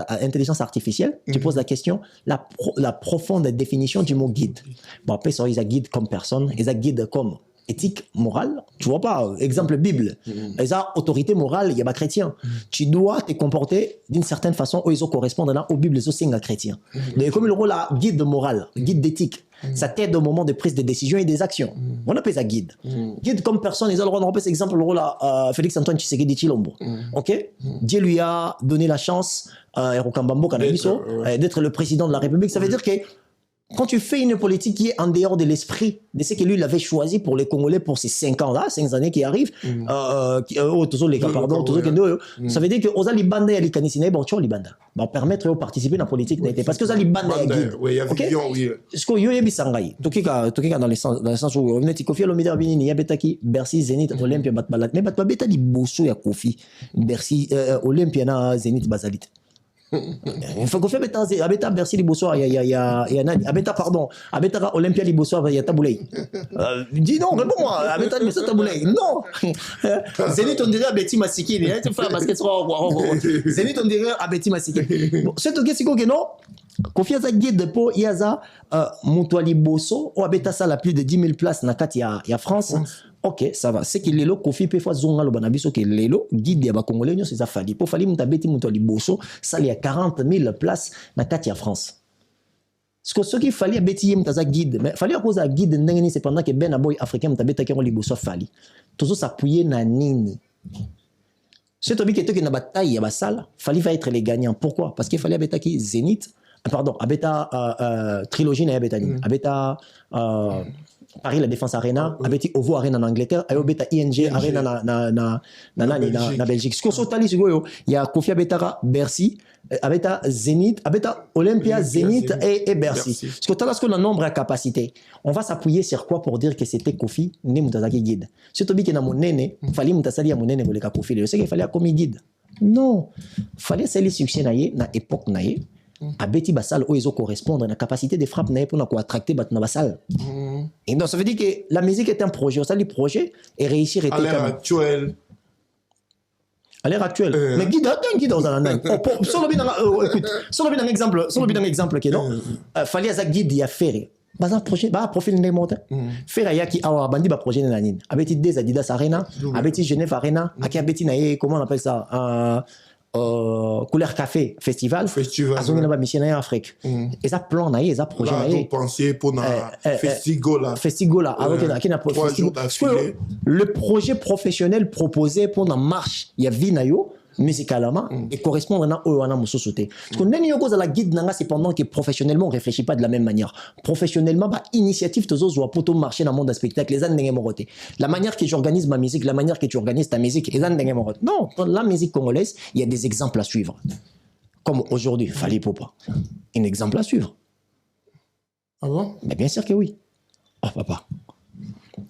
artificielle, tu poses la question, la profonde définition du mot guide. Bon, après, ça, ils ont guide comme personne, ils ont guide comme éthique, morale, tu vois pas, exemple Bible, ils ont autorité morale, il y a pas chrétien. Tu dois te comporter d'une certaine façon où ils correspondent aux Bibles aussi chrétiens. Donc, comme le rôle guide moral, guide d'éthique, ça t'aide au moment de prise de décision et des actions. On appelle ça guide. Guide comme personne, ils ont le droit de repérer, exemple, le rôle à Félix Antoine Tshisekedi Tshilombo. Ok? Dieu lui a donné la chance, d'être le président de la République. Ça veut dire que quand tu fais une politique qui est en dehors de l'esprit de ce que lui il avait choisi pour les Congolais pour ces 5 ans-là, 5 années qui arrivent, ça veut dire que aux Alibanda et les Kanisine, bon, tu vois, Libanda, bon, permettre de participer dans la politique n'était parce que aux Alibanda et guide. Oui, il y a vision, oui. Est-ce que yo yebi sangai, tokika dans le sens où on est Kofi Olomide Abini, Yabetaki, Bercy, Zénith, Olympia, Batbalat, mais Batbabeta di bosso ya Kofi, Bercy, Olympia na Zénith Basalit. Il faut qu'on fasse abeta Bercy liboso il y a abeta pardon abeta Olympia liboso il y a Taboulay. Dis non, réponds-moi, abeta mais ça Taboulay. Non. Zénith on dirait abeti Masikini, tu fais basket Zénith on dirait abeti Masikini. Bon, c'est ok, c'est quoi que non? Confiance à guide pour Yaza Moutouali Bosso ou abeta ça la plus de 10 000 places na kati ya France. Ok, ça va. C'est que lelo Kofi peut faire zonga lo banabiso que lelo guide ya ba congolais c'est ça fali. Pour fali mutabeti Moutouali Bosso, ça il y a 40 000 places na kati ya France. Ce que ce qu'il fallait abeti mutaza guide, mais fallait à cause à guide ndengeni c'est pendant que ben aboy africain mutabeta ke li Bosso fali. Toujours s'appuyer na nini. C'est tobi que na bataille ya basala, fallait va être les gagnants. Pourquoi? Parce qu'il fallait abeta ki Zénith pardon, abeta trilogie na abeta ni abeta Paris la Défense Arena, abeti Ovo Arena en Angleterre, abeta ING Arena na Belgique. Ce qu'on s'entend ici, il y a Kofi abeta Bercy, abeta Zénith, abeta Olympia, Zénith et Bercy. Ce qu'on a nombre à capacité. On va s'appuyer sur quoi pour dire que c'était Kofi ne mutazaki guide. Surtout que na monene, fallait mutasali ya monene boleka Kofi. Je sais qu'il fallait comme guide. Non, fallait c'est le succès na époque naie. Abeti basal où ils ont correspondre à la capacité de frappe pour attracter batna basal. Et donc ça veut dire que la musique est un projet, ça le projet et réussir à l'heure actuelle. À l'heure actuelle. Mais guide dans un an. Écoute, sur le exemple qui non, fallait à guide y a faire. Bah un projet, bah profil ne monte. Faire ya qui a bandi ba projet na nini. Abeti des Adidas Arena, abeti Genève Arena, aki abeti na comment on appelle ça couleur café festival azongi na ba mission en Afrique et ça plan na et ça projet na et penser pour na festigola avec le projet professionnel proposé pour na marche il y a vie na yo musicalement et correspondre à wana musosoté parce que neni yoko za la guide nanga c'est pendant que professionnellement on réfléchit pas de la même manière professionnellement ba initiative tozo zo poto marcher dans le monde du spectacle les andenge moroté la manière que j'organise ma musique la manière que tu organises ta musique les andenge moroté non dans la musique congolaise il y a des exemples à suivre comme aujourd'hui Fally Ipupa un exemple à suivre. Ah bon? Mais bien sûr que oui. Oh papa.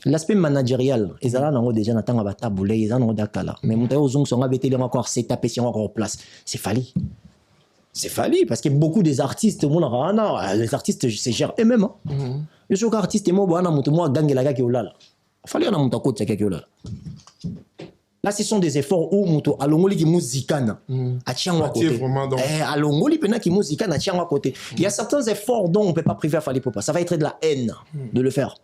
L'aspect managérial, ils ont déjà n'attendent pas taboulé, ils ont d'accord. Mais mon tailleur zong sont abattus encore c'est tapé sur encore place. C'est Fally. C'est Fally parce que beaucoup des artistes, les artistes se gèrent eux-mêmes. Je suis artiste moi, moi gang la gars qui est là. Fally on a mon côté qui est là. Là, ce sont des efforts où Mouto Alongoli qui musicane à Tiangwa côté. Alongoli pena qui musicane à Tiangwa côté. Il y a certains efforts dont on ne peut pas priver à Fally Poupa. Ça va être de la haine de le faire.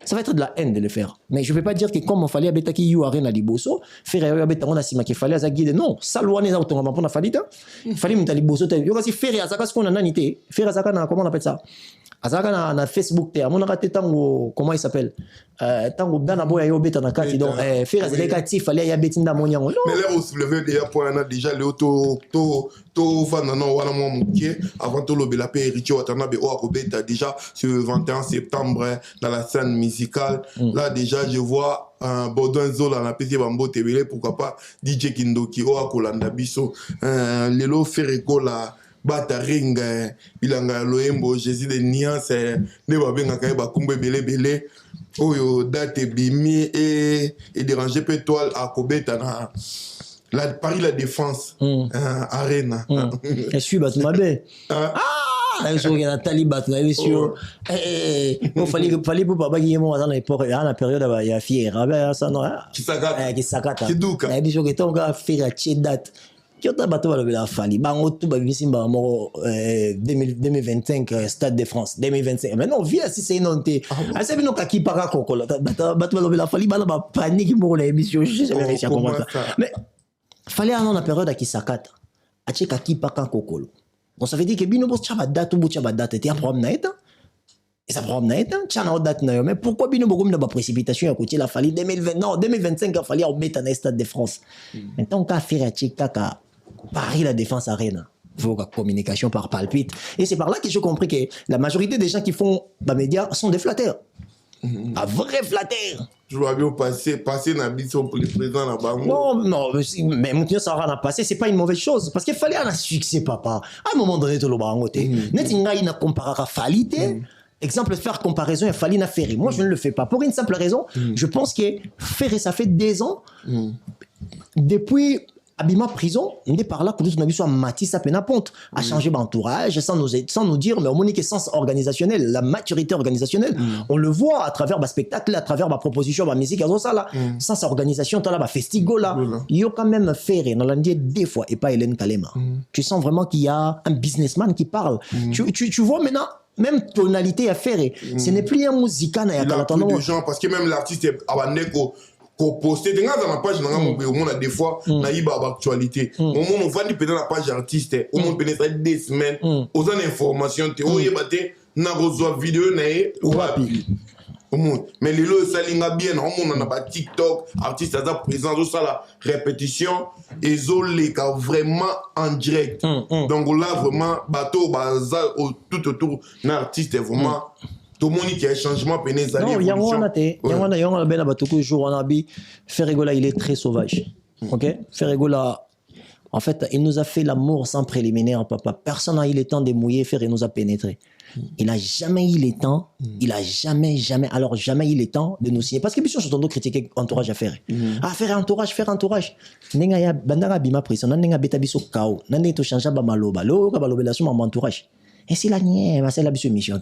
Ça va être de la haine de le faire. Mais je ne vais pas dire que comme on fallait abeta qui you arena liboso, faire abeta on a sima qui fallait à guide. Non, ça loin les autres on va pas falita. Fallait me liboso. Yo kasi faire azaka ce qu'on a nanité. Faire azaka na comment on appelle ça? Azaka na Facebook te. Mon raté tango comment il s'appelle? Tango dana boya yo beta na kati donc faire azaka ti fallait ya betinda monyango. Mais là on soulevait déjà le auto fan non wala mo mukie avant tout le bela pe Richie Watanabe o akobeta déjà ce 21 septembre dans la scène musicale. Là déjà je vois Baudouin Zola na PC Bambo Tebele, pourquoi pas DJ Kindoki o akolanda biso lelo Ferrego la bataring bilanga loembo Jésus de Niance ne babenga kay bakumbe belé oyo date bimi et déranger pe toile akobeta na la Paris la Défense arena et suis bat mabe so il y a Talibat na émission il fallait pour papa qui est mort dans l'époque à la période il y a fier ça non qui sakata et puis je que ton gars faire date qui a bateau la Fally bango tout ba bisimba mo 2025 Stade de France 2025 mais non via si c'est non te c'est bien ka ki para kokolo bateau la Fally bana ba panique mo la émission je sais réussi à comprendre ça mais fallait en la période qui sakata a che ka ki para kokolo donc ça veut dire que bino bo chaba date ou chaba date était un problème na eta et ça problème na eta chana date na yo mais pourquoi bino bo comme na ba précipitation à côté la Fally 2020 non 2025 il fallait au mettre na Stade de France maintenant ka faire a che ka Paris la Défense Arena. Vos communication par palpite. Et c'est par là que j'ai compris que la majorité des gens qui font les médias sont des flatteurs. Un vrai flatteur. Je vois bien passer dans l'ambition pour le président là-bas. Non, mais Moutinho Sarah a passé, c'est pas une mauvaise chose. Parce qu'il fallait un succès, papa. À un moment donné, tu l'as bangoté. Netinga, il n'a comparé à Falité. Exemple, faire comparaison, il fallait Ferry. Moi, je ne le fais pas. Pour une simple raison, je pense que Ferry, ça fait 2 ans. Depuis Abima prison, on est par là que nous avons Matisse à Penaponte, à changer d'entourage, sans nous dire, mais au moins que sens organisationnel, la maturité organisationnelle, on le voit à travers le spectacle, à travers ma proposition, ma musique, sans organisation, tu as là, festival là, il y a quand même fait, on l'a dit 2 fois, et pas Hélène Kalema. Tu sens vraiment qu'il y a un businessman qui parle. Tu vois maintenant, même tonalité à faire, ce n'est plus un musical. Il y a plus de gens, parce que même l'artiste est posté dans la page au moins des fois naïba actualité au moins on va peut-être la page artiste au moins peut-être 2 semaines aux informations te o yebate na reçoit vidéo naé wapi au moins mais les lots salinga bien au moins on a pas TikTok artiste à présent tout ça la répétition et les cas vraiment en direct donc là vraiment bateau bazar tout autour d'un artiste vraiment tout le monde qui a un changement pénètre. Non, il y a un ben abatoko jour on a bi Ferregola il est très sauvage. OK? Ferregola en fait, il nous a fait l'amour sans préliminaire, papa. Personne n'a eu le temps de mouiller, il nous a pénétré. Il n'a jamais eu le temps, il a jamais eu le temps de nous signer. Parce que bien sûr, je t'entends critiquer entourage à faire. Ah, faire entourage. Nenga ya bandara bima prison, nenga beta biso kao, nenga to changea ba maloba, lo ka baloba la suma entourage. Et c'est la nière, c'est la biso mission.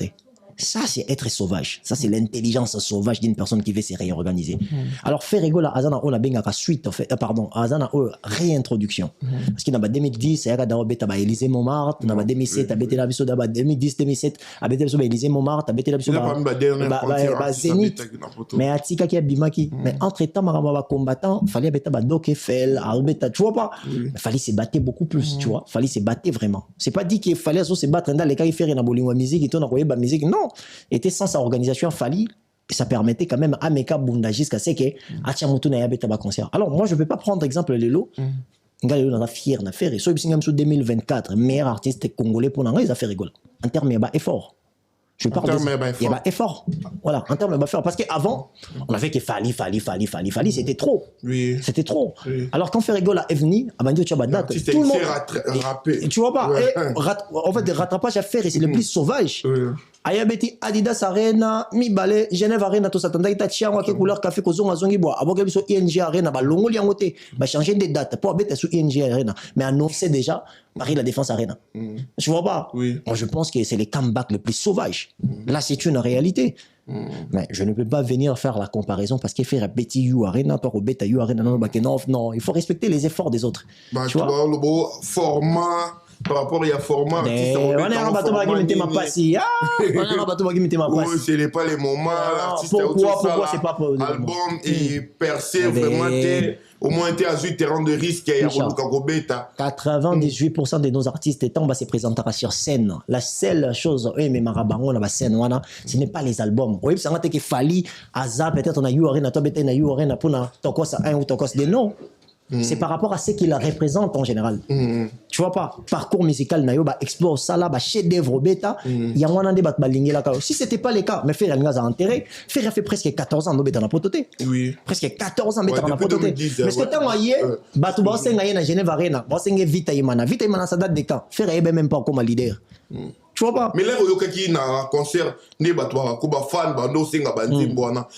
Ça, c'est être sauvage. Ça, c'est l'intelligence sauvage d'une personne qui veut se réorganiser. Alors, Ferregola, Azana, on a bien la suite, en fait, pardon, Azana, réintroduction. Parce qu'il y a 2010, il y a Élysée Montmartre, il y a 2007, il y a 2010, 2007, il y a Élysée Montmartre, il y a Zénith. Mais à Tika qui a Bimaki. Mais entre-temps, il combattant, il fallait être Doc Eiffel, tu vois pas? Il fallait se battre beaucoup plus, tu vois. Il fallait se battre vraiment. C'est pas dit qu'il fallait se battre dans les cas, il fait une musique, il tourne à musique. Non. Était sans sa organisation Fally et ça permettait quand même à Meka Bunda jusqu'à ce que Achamutu na yabeta ba concert. Alors moi je vais pas prendre exemple Lelo Ngalelo na fier na faire et so bisingam sur 2024 meilleur artiste congolais pour na ils a fait rigole en termes de effort. Je parle de effort. Voilà, en termes d'effort. Parce qu'avant, on avait que Fally, c'était trop. Oui. C'était trop. Oui. Alors quand Ferregola est venu, à Bandio Tchabada, tout le monde. Tu vois pas, en fait, des rattrapages à faire, et c'est le plus sauvage. Oui. Ayabeti Adidas Arena, Mibale, Genève Arena, tout ça. Tanda ita tia wa ke couleur café ko zonga zongi bois. Aboka biso ING Arena, ba longo li ngote, ba changer des dates pour abeta sur ING Arena. Mais annoncer déjà Paris la Défense Arena. Tu vois pas? Oui. Moi je pense que c'est le comeback le plus sauvage. Là c'est une réalité. Mais je ne peux pas venir faire la comparaison parce qu'il fait un petit You Arena, toi, au bêta You Arena, non, il faut respecter les efforts des autres. Bah, tu vois, le beau format. Par rapport à format, on est un bateau qui mettait ma passie. On est un bateau qui mettait ma passie. Ce n'est pas les moments. L'artiste Pourquoi c'est pas pour l'album est percé vraiment. Au moins, tu as eu terrain de risque. Il y a 98% de nos artistes étant se présenter sur scène. La seule chose, mais Marabango, la scène, ce n'est pas les albums. Oui, ça qu'il fallait, peut-être on a eu Arena, toi, peut-être on a eu Arena pour Tokos 1 ou Tokos 2. Non. C'est par rapport à ce qu'il représente en général. Tu vois pas, parcours musical nayo ba explore ça là, ba chef d'œuvre bêta, il y a un débat balingé là. Si c'était pas le cas, mais Fer a enterré, Fer a fait presque 14 ans no bêta na pototé. Oui. Presque 14 ans bêta na pototé. Mais ce que t'as envoyé, ba tu ba senga na Genève Arena, ba senga Vita Imana ça date de quand? Fer a même pas comme leader. Tu vois pas? Mais là, il y a un concert,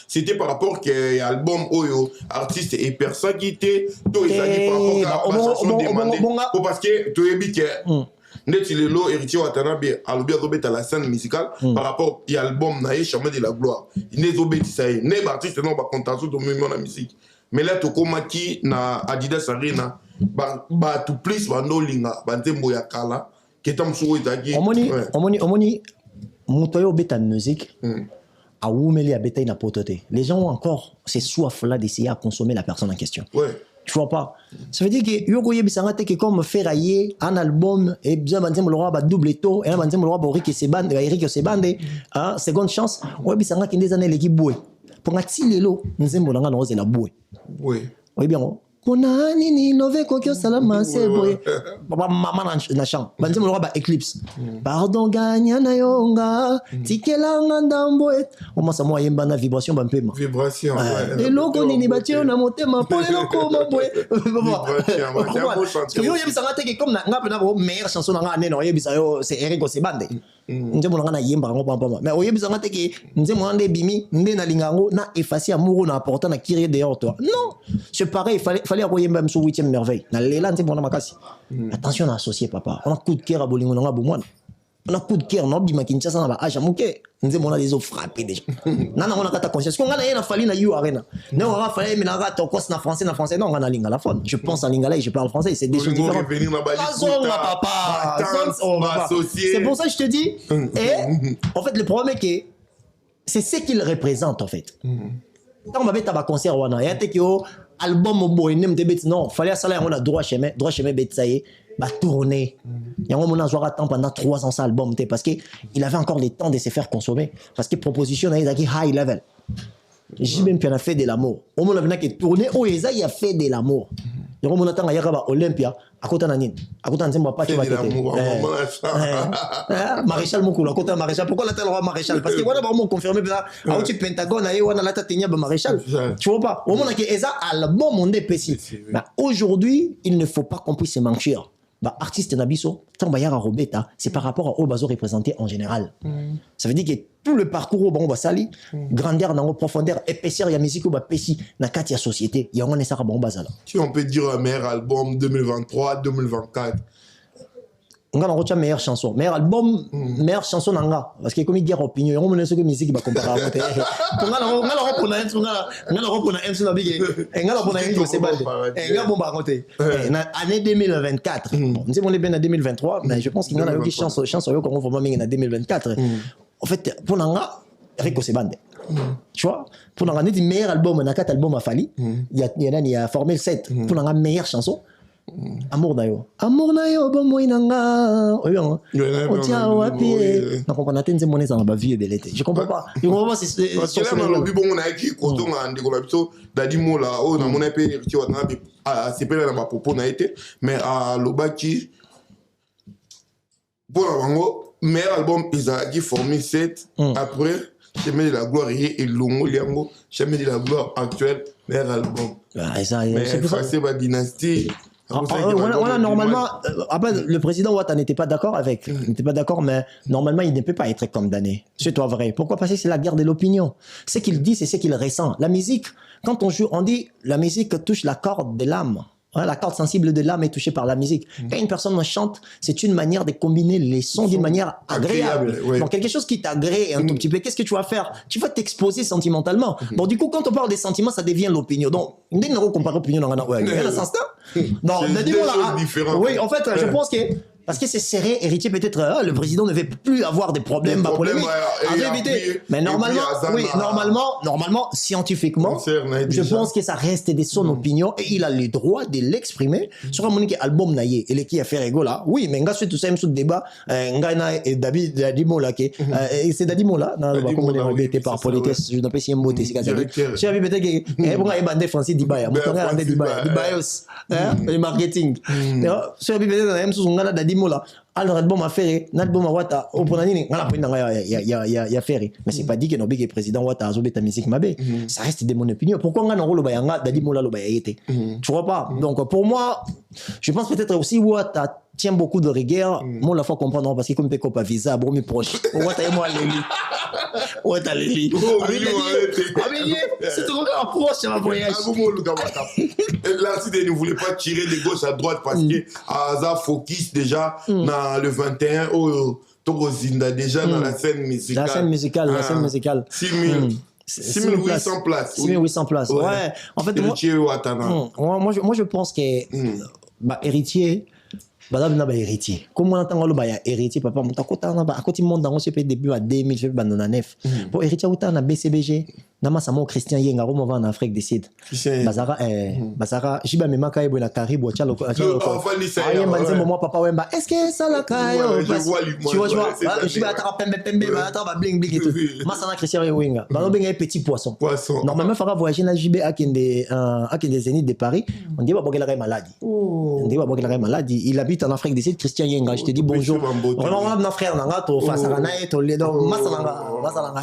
c'était par rapport que l'album Oyo, artiste et personne qui était, par rapport à parce que tu es dit que net il est là, héritier Watanabe, à l'objet à la scène musicale, par rapport à l'album Naïe, Chemin de la Gloire. Il n'est pas ça y est. N'est pas artiste, non, pas content de la musique. Mais là, tu comme qui na Adidas Arena, bah, tout plus, bah, no linga, bah, t'es ya kala. Omoni mutoyo beta musique a oumeli a beta na pototé. Les gens ont encore ces soif là d'essayer à consommer la personne en question. Ouais. Tu vois pas? Ça veut dire que yoko yebisanga te que comme Ferraillé un album et bien banzem le roi ba double taux et banzem le roi ba Eric Sebande seconde chance ouais bisanga ki des années l'équipe boué. Pour ngati lelo nzembo nanga no zela boué. Oui. Oui bien. Mona nini love kokyo salama seboye mama na chant banzemo le roi ba Eclipse pardon gagna na yonga tikelanga ndambo o masa mo yemba na vibration ba mpema vibration et loko nini batio na motema po loko mabwe vibration yo yebisa ngate ke comme na ngapa na bo meilleure chanson na ngane no yebisa yo c'est Eric Sebande nzemo na yemba ngo pamba mais o yebisa ngate ke nzemo ande bimi nde na lingango na effacer amour na apportant na kiri dehors toi non c'est pareil fallait même sur 8e merveille. Attention, on a associé papa. On a coup de cœur à Bolingo, on a besoin. On a coup de cœur, on a bima Kinshasa, on a ajamuke. On a des eaux frappées déjà. Non, on a ta conscience. On a rien à fallu na You Arena. Non, on a fallu mais na rata quoi na français. Non, on a lingala fond. Je pense en lingala et je parle français. C'est des choses différentes. C'est pour ça que je te dis. Et en fait, le problème est que c'est ce qu'il représente en fait. Quand on va mettre un concert, il y a un album non, fallait ça là on a droit chemin betsaye va tourner. Il y a un moment on attend pendant 3 ans ça album parce que il avait encore le temps de se faire consommer parce que proposition est high level. J'ai même bien fait de l'amour. Au moment où il tourné au Eza il a fait de l'amour. Il y a un moment où il y a Olympia à côté nanin à côté nzemba pas tu vas maréchal mokula côté maréchal pourquoi la telle roi maréchal parce que voilà vraiment confirmé là au petit Pentagone et on a la tête maréchal tu vois pas au moment où Eza album on est précis aujourd'hui il ne faut pas qu'on puisse se mentir. Bah, artiste Nabiso, tant bayara robeta, c'est par rapport au bazo représenté en général. Ça veut dire que tout le parcours au bon basali, grandeur, dans profondeur, épaisseur, il y a musique au bas pessi, na katia société, il y a un essai bon basala. Si on peut dire un meilleur album 2023, 2024. On a un meilleure chanson, meilleur album, meilleure chanson nanga, parce que comme il dit opinion, on a ce que musique va comparer. On a année 2024. On dit on est bien en 2023, mais je pense qu'il y a une chance qu'on va vraiment en 2024. En fait, pour nanga, Eric Sebande. Tu vois, pour nanga le meilleur album, on a 4 albums à Fali. Il y a Formule 7 pour nanga meilleure chanson. Amour nayo bon moi nanga otia wapi na comprendre tenze monnaie dans ba vie de l'été je comprends pas c'est parce que là malobi bon na ki koto ngandi ko babito dadi mola o na mona pe ti wana bi c'est pas na ba popo na été mais à lobaki bon wango meilleur album Isaac Formule 7 après Chemin de la Gloire et Longo Liango Chemin de la Gloire actuel meilleur album c'est pour ça c'est ma dynastie. Voilà, normalement, après, le président Ouattara n'était pas d'accord avec, n'était pas d'accord, mais normalement, il ne peut pas être condamné. C'est toi vrai. Pourquoi? Parce que c'est la guerre de l'opinion. Ce qu'il dit, c'est ce qu'il ressent. La musique, quand on joue, on dit, la musique touche la corde de l'âme. La corde sensible de l'âme est touchée par la musique. Quand une personne chante, c'est une manière de combiner les sons d'une manière agréable. Oui. Donc, quelque chose qui t'agrée un tout petit peu. Qu'est-ce que tu vas faire? Tu vas t'exposer sentimentalement. Bon, du coup, quand on parle des sentiments, ça devient l'opinion. Donc, on ne compare l'opinion dans le sens là. Non, c'est deux choses différentes. Oui, en fait, je pense que parce que c'est serré, héritier peut-être, le président ne veut plus avoir des problèmes, polémiques. Mais normalement, normalement, scientifiquement, je pense que ça reste de son opinion et il a le droit de l'exprimer. Sur un album naïe, et qui a fait rigolo là. Oui, mais nga tout ça, même sous débat, nga et David Dadimo là, c'est Dadimo là, comme on est été par politesse, je n'ai pas si un mot, c'est qu'à dire. Je savais peut-être que, bon, il y a des Français d'Ibaya, le marketing. Je savais peut-être même sous nga Dadimo là. Alors album a fait l'album a wata au ponanini ngala pinda ya ferry mais c'est pas dit que no big président wata azobeta musique mabe ça reste de mon opinion pourquoi nga ngolo ba yanga dadi mola lo ba yete tu vois pas donc pour moi je pense peut-être aussi wata tient beaucoup de rigueur moi la fois comprendre parce que comme peut pas visa bon mi proche wata et moi leli wata leli c'est tout un proche ma voyage là si ne voulait pas tirer de gauche à droite parce que Aza focus déjà dans le 21 au Togozinda déjà dans la scène musicale. La scène musicale. 6800 places. 6800 places. Ouais. En fait, moi je pense que héritier badab na ba héritier comme on entend le baya héritier papa mon takota na ba akoti monde dans ce début à 2000 je ba 99 pour héritier autant na BCBG na masamo Christian Yenga romo va en Afrique du Sud bazara jiba mema kai bona karibu cha loko aye manze moi papa wemba est-ce que ça la kai tu vois jiba ta pembe ba ta ba bling et tout masana Christian Yenga ba benga petit poisson normalement fera voyager na jibe akende Zénith de Paris on dit ba bogela kai maladie il habite en Afrique du Sud, Christian Yenga. Je te dis bonjour. Vraiment, on a un frère, on a un face à la naïe, on les donne. Massalanga,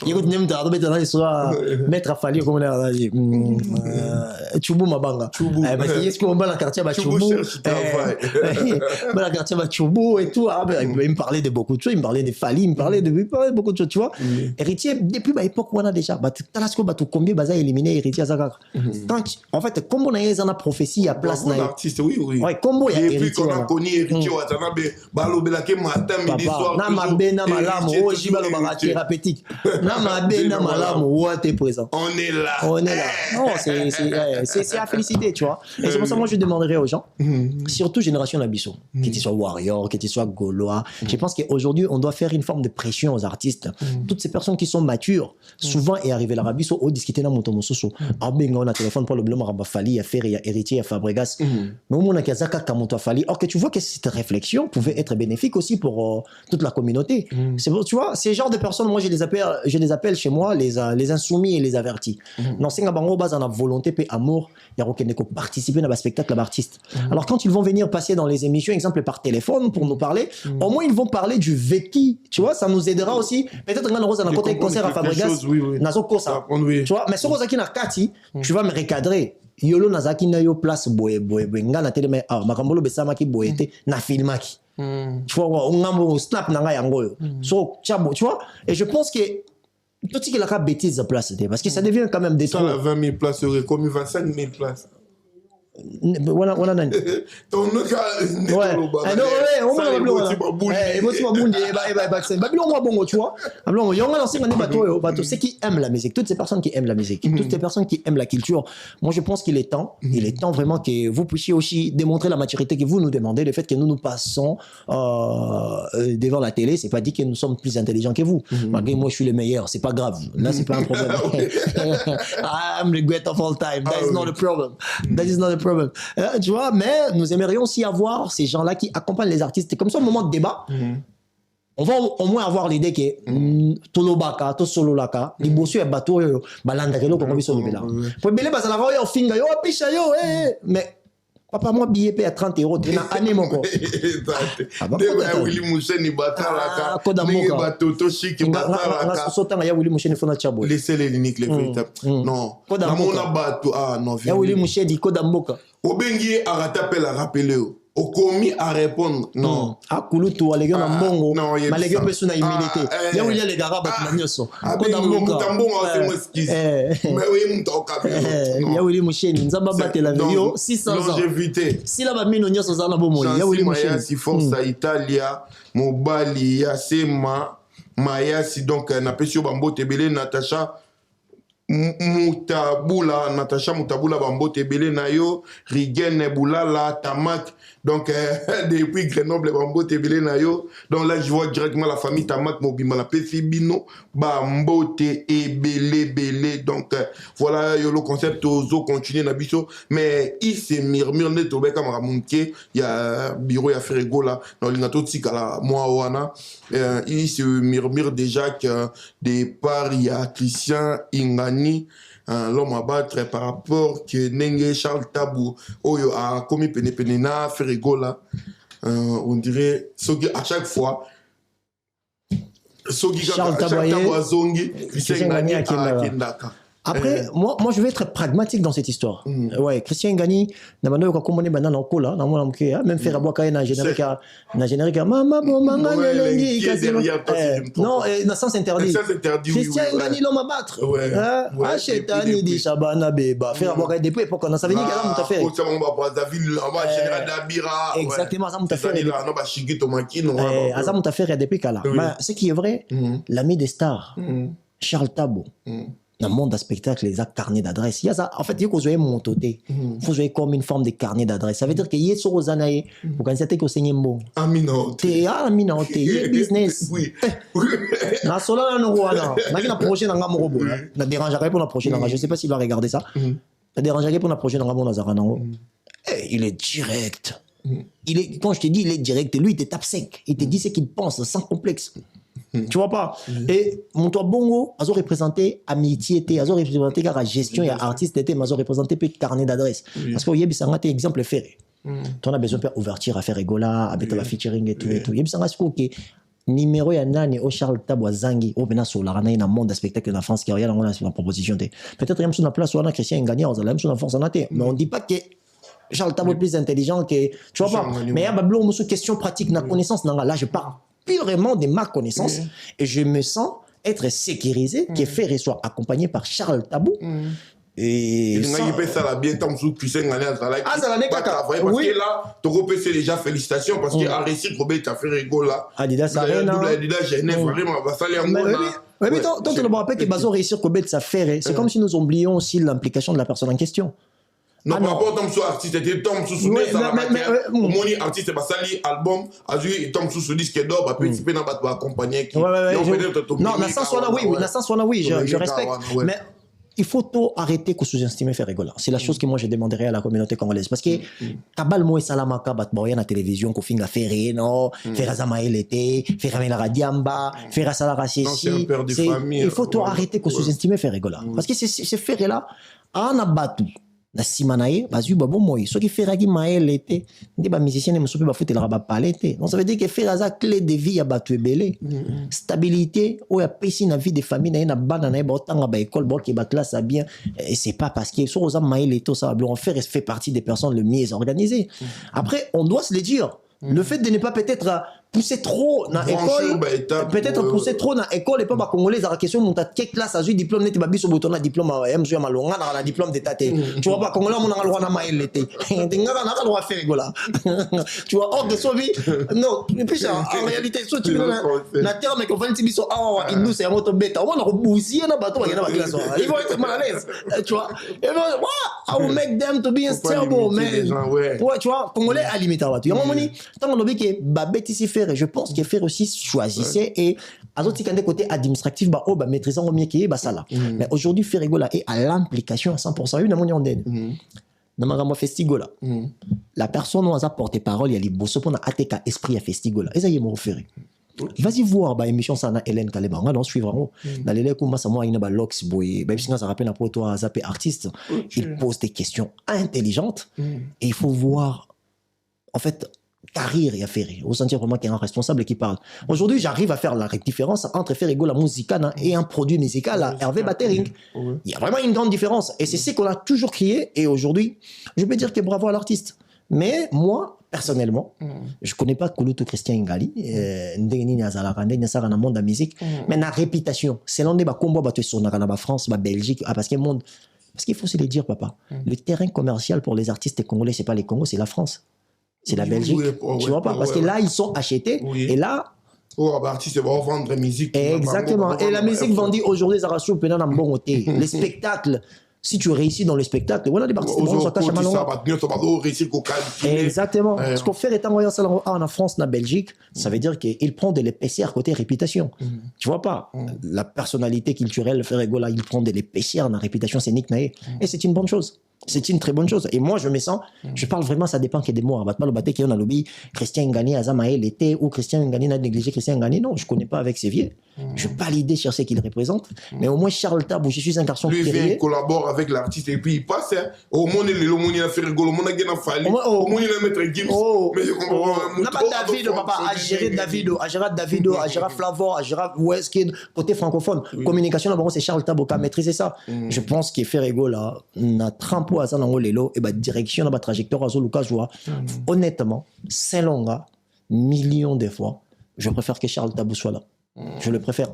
écoute, n'aime pas, maître à Fali, comme on a dit. Choubou Mabanga. Parce que est-ce qu'on va la quartier, Choubou. La quartier, Choubou et tout. Il me parlait de beaucoup de choses. Il me parlait de Fali, il me parlait de beaucoup de choses, tu vois. Héritier, depuis l'époque où on a déjà, combien Baza éliminé héritier Azakak. En fait, comme on a eu une prophétie à place, oui. Ouais, combo ya et puis qu'on a connu héritier Watanabe balobela ke matin midi soir na mabe na malamu o jibalo ba thérapeutique na mabe na malamu o t'es présent on est là non c'est à féliciter tu vois et c'est pour ça moi je demanderais aux gens surtout génération Nabiso que tu sois warrior que tu sois gaulois je pense qu'aujourd'hui on doit faire une forme de pression aux artistes toutes ces personnes qui sont matures souvent est arrivé l'Arabie au discuter na moto mosusu abenga on a téléphone pour le blâme Raba Fali ya faire ya héritier ya Fabregas mais au monde kazaka kamoto Fali or que tu vois que cette réflexion pouvait être bénéfique aussi pour toute la communauté c'est bon tu vois ces genres de personnes moi je les appelle chez moi les insoumis et les avertis non c'est bango base en volonté et amour il y a aucun écho participer dans le spectacle d'artistes alors quand ils vont venir passer dans les émissions exemple par téléphone pour nous parler au moins ils vont parler du vécu tu vois ça nous aidera aussi peut-être que Rose a un côté concert à Fabregas nazo kosa tu vois mais ce Rose qui na kati tu vas me recadrer yolo nazaki na yo place boye nga na télé mais makambolo besama ki boyete na filmaki tu vois ngambo snap na nga yango yo so chabo tu vois et je pense que tout ce qui la bêtise à place parce que ça devient quand même des ça 20 000 places aurait commis 25 000 places voilà nani ton cas ouais non on m'a bon tu vois alors il y a un bateau ceux qui aiment la musique toutes ces personnes qui aiment la musique toutes ces personnes qui aiment la culture moi je pense qu'il est temps vraiment que vous puissiez aussi démontrer la maturité que vous nous demandez le fait que nous nous passons devant la télé c'est pas dit que nous sommes plus intelligents que vous malgré moi je suis le meilleur c'est pas grave là c'est pas un problème I'm the greatest of all time that is not a problem tu vois mais nous aimerions aussi avoir ces gens-là qui accompagnent les artistes comme ça au moment de débat on va au moins avoir l'idée que tolobaka to sololaka liboso ya bato yo balandakelo ko biso lobela pour belé bazala va yo finga yo pisha yo mais papa moi billet paye à 30 € na année moko Willy Moucheni batalaka ni batoto chic batalaka sotanga ya Willy Moucheni fona chabo laissez les limites les véritables non na mona bato non ya Willy Moucheni koda mboka obengi arata appel à rappeler au commis à répondre non ah kulutu les gars na mbongo non mais les gars peut se na humilité il y a où il y a les gars ba na nyoso ko da mbongo c'est moi excuse mais oui mon toka il y a où il musheni nzamba batela video 600 ans longévité si la ba mino nyoso za na bomo il y a où il musheni si force à Italia mobali ya sema mayasi donc na pesio bambo tebele Natacha Natasha Mutabula Bambo Tebele Nayo, Rigen Boulala, Tamak, donc depuis Grenoble Bambo Tebele Nayo, donc là je vois directement la famille Tamak Mobima, la PC Bino, Bambo Tebele, donc voilà le concept ozo continuer Nabiso, mais il se murmure net au bec à il y a bureau à Ferrego là, dans l'inato Tikala, moi Wana, il se murmure déjà que des parts il y a Christian Ingani. L'homme à battre par rapport que Nenge Charles Tabou Oyo a commis Penepena Ferrego là, on dirait à chaque fois Charles Tabou Azongi Christian Ngani Kendaka. Après, moi, je vais être pragmatique dans cette histoire. Ouais, Christian Ngani, n'amano yoka komone banana okola, na mona mke, même faire aboka na générique, mama bon manga lengi non, na sens interdit. Christian Ngani l'homme à battre. Ah, chetani di Shabana beba, faire aboka depuis époque on savait ni gala mon affaire. Ko sama ba David là, ba général d'Abira. Exactement, ça mon affaire. Non ba Shigito Makino. Ça mon affaire depuis kala. Mais ce qui est vrai, l'ami des stars, Charles Tabou. Dans le monde de spectacle, les carnets d'adresse. Il y a ça. En fait, il faut jouer mon toté. Il faut jouer comme une forme de carnet d'adresse. Ça veut dire qu'il y a sur aux années, pour qu'on s'était qu'au seigneur bon. Aminoté. Aminoté. Il y a business. Oui. Na sola na rwanda. Na qui na projet na ngamo robo. Na dérangerait pour la prochaine. Je sais pas s'il va regarder ça. Na dérangerait pour la prochaine ngamo Nazara nango. Il est direct. Il est, quand je te dis, il est direct. Lui, il te tape sec. Il te dit ce qu'il pense sans complexe. Tu vois pas? Et mon toi bongo, ils ont représenté amitié, ils ont représenté la gestion et artiste, ils ont représenté peu carnet d'adresse. Parce que vous avez un exemple ferré. Tu as besoin d'ouverture à faire rigola, avec la featuring et tout et tout. Il y a un numéro ya nani au Charles Tabou Zangi au bena sur la rana na monde de spectacle de France qui a rien dans la proposition. Peut-être il y a une place où on a Christian Ngani, on a même sur force en athée. Mais on dit pas que Charles Tabou est plus intelligent que tu vois pas. Mais il y a bablo une question pratique, na connaissance là je parle purement de ma connaissance et je me sens être sécurisé que Ferré soit accompagné par Charles Tabou et ça il peut ça la bien tant sous Christian Ngani ça là parce que là ton groupe c'est déjà félicitations parce que a réussi Robert a fait rigolo là Adidas Arena Adidas Genève vraiment va saler en mode oui mais tant on me rappelle que Bazo réussir Robert ça fait c'est comme si nous oublions aussi l'implication de la personne en question. Non, par rapport à ton artiste, tu tombes sous ça la matière. Mon artiste, c'est sali album, il tombe sous ce disque d'or, va participer dans va accompagner. Non, dans ce sens-là, oui, dans ce sens-là, oui, je respecte. Mais il faut tout arrêter que sous-estimer faire rigoler. C'est la chose que moi je demanderais à la communauté congolaise. Parce que, Kabal Moe Salamaka, Batboya, la télévision, qu'on finga Ferré, non, Ferra Zamael était, Ferra Melara Diamba, Ferra Salara Sessi. Il faut tout arrêter que sous-estimer faire rigoler. Parce que ces Ferré-là, en abattu. Na simanaye bazu babo moyi so ki feraki mael était ndi ba musicien ne sopi ba futela ba palete donc ça veut dire que faire ça clé de vie ya batu ebele stabilité ou ya pesi na vie de famille na na bana na ba tanga ba école ba ki ba classe bien et c'est pas parce que sur aux mael et tout ça on fait partie des personnes le mieux organisées. Après on doit se le dire, le fait de ne pas peut-être pousser trop dans l'école, peut-être pousser trop dans l'école et pas bah congolais la question mon ta quelle classe a eu diplôme n'était pas biso botona diplôme MJ malonga na diplôme d'état tu vois pas congolais mon a le droit na mail l'été ndinga na le droit faire rigola tu vois hors de son vie non et puis en réalité soit tu na terme mais qu'on va dire biso ah il nous c'est un moto bêta on a bousillé na bateau na classe ils vont être mal à l'aise tu vois et I will make them to be unstable mais ouais tu vois congolais à limiter là tu vois mon tant on dit que babet ici faire et je pense que faire aussi choisissait et à d'autres côté administratif bah oh bah maîtrisant au mieux qui est bah ça là mais aujourd'hui faire rigola et à l'implication à 100% une amoni en den dans ma festigola la personne où a porté parole il y a les bosso pour na ateka esprit à festigola et ça y est mon frère vas-y voir bah émission ça na Hélène Kaleba on va suivre dans les lecs comment ça moi il y a lox boy même si ça rappelle pour toi zapper artiste il pose des questions intelligentes et il faut voir en fait carrière et à faire, au sentir vraiment qu'il y a un responsable qui parle. Aujourd'hui, j'arrive à faire la différence entre faire la musique et un produit musical, Hervé Battering. Il y a vraiment une grande différence. Et c'est ce qu'on a toujours crié. Et aujourd'hui, je peux dire que bravo à l'artiste. Mais moi, personnellement, je connais pas Kouloutou Christian Ngali, ndenge azalaka ndenge ça dans monde de musique, mais la réputation, selon des combat battu sur na France, ba Belgique, parce que monde, parce qu'il faut se le dire papa, le terrain commercial pour les artistes congolais, c'est pas les Congos, c'est la France, c'est la Belgique, tu vois pas, parce que là ils sont achetés et là artiste va vendre musique. Exactement, et la musique vendue aujourd'hui, ça rassure pendant un bon côté, les spectacles. Si tu réussis dans le spectacle, voilà des artistes exactement. Ce qu'on fait étant en France, en Belgique, ça veut dire qu'il prend de l'épaisseur côté réputation. Tu vois pas, la personnalité culturelle, Ferregola, il prend de l'épaisseur dans la réputation scénique, et c'est une bonne chose. C'est une très bonne chose. Et moi, je me sens, je parle vraiment, ça dépend que de moi. Le baté qui est dans le lobby, Christian Ngani, Azamae, l'été, ou Christian Ngani n'a négligé Christian Ngani. Non, je connais pas avec ses vieux. Je n'ai pas l'idée sur ce qu'il représente. Mais au moins, Charles Tabou, je suis un garçon lui vient, collabore avec l'artiste et puis il passe. Au monde, il a fait rigoler, au monde, il a fallu. Au monde, il a mettre Gims. Mais je comprends. Non, pas David, papa, à gérer Davido, à gérer Flavor, à gérer Westkid, côté francophone. Communication, là, c'est Charles Tabou qui a maîtrisé ça. Je pense qu'il fait rigoler, là, na trampo à ça dans l'élo, et bah, direction, dans trajectoire, à Zoluka, joie. Honnêtement, Saint-Longa, millions de fois, je préfère que Charles Tabou soit là. Je le préfère.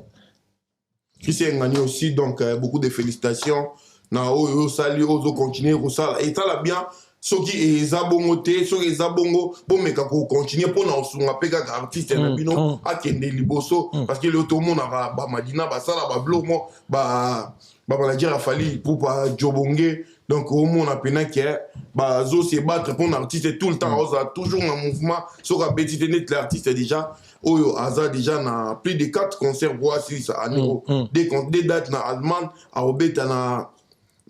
Christian Ngani aussi, donc beaucoup de félicitations. Na o sali o continuer o sala et ça la bien ceux qui est zabongoté ceux qui est zabongo bon mais quand on continue pour na osunga peka artiste na bino akende liboso parce que le tout monde a ba madina ba sala ba blomo ba manager a fallu pour pas jobonge donc au monde a pena que ba zo se battre pour un artiste tout le temps on a toujours un mouvement sur la petite net l'artiste déjà Oyo Aza déjà na plus de 4 concerts voici ça à niveau des dates na Allemagne à Obeta na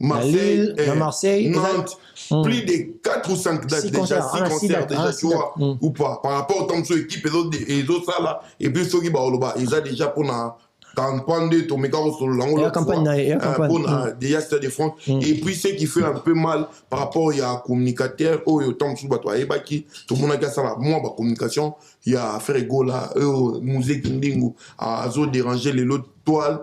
Marseille, Nantes, plus de 4 ou 5 dates déjà, 6 concerts déjà, tu vois, ou pas. Par rapport au temps de son équipe et d'autres ça là, et puis ceux qui ont déjà pour la campagne de Tomeka sur la campagne pour déjà Stade de France. Et puis ce qui fait un peu mal par rapport à communicateur, au temps de bateau, et qui tout le monde a ça là, moi, ma communication, il y a faire ego là, musique ndingo, à zo déranger les lots toiles,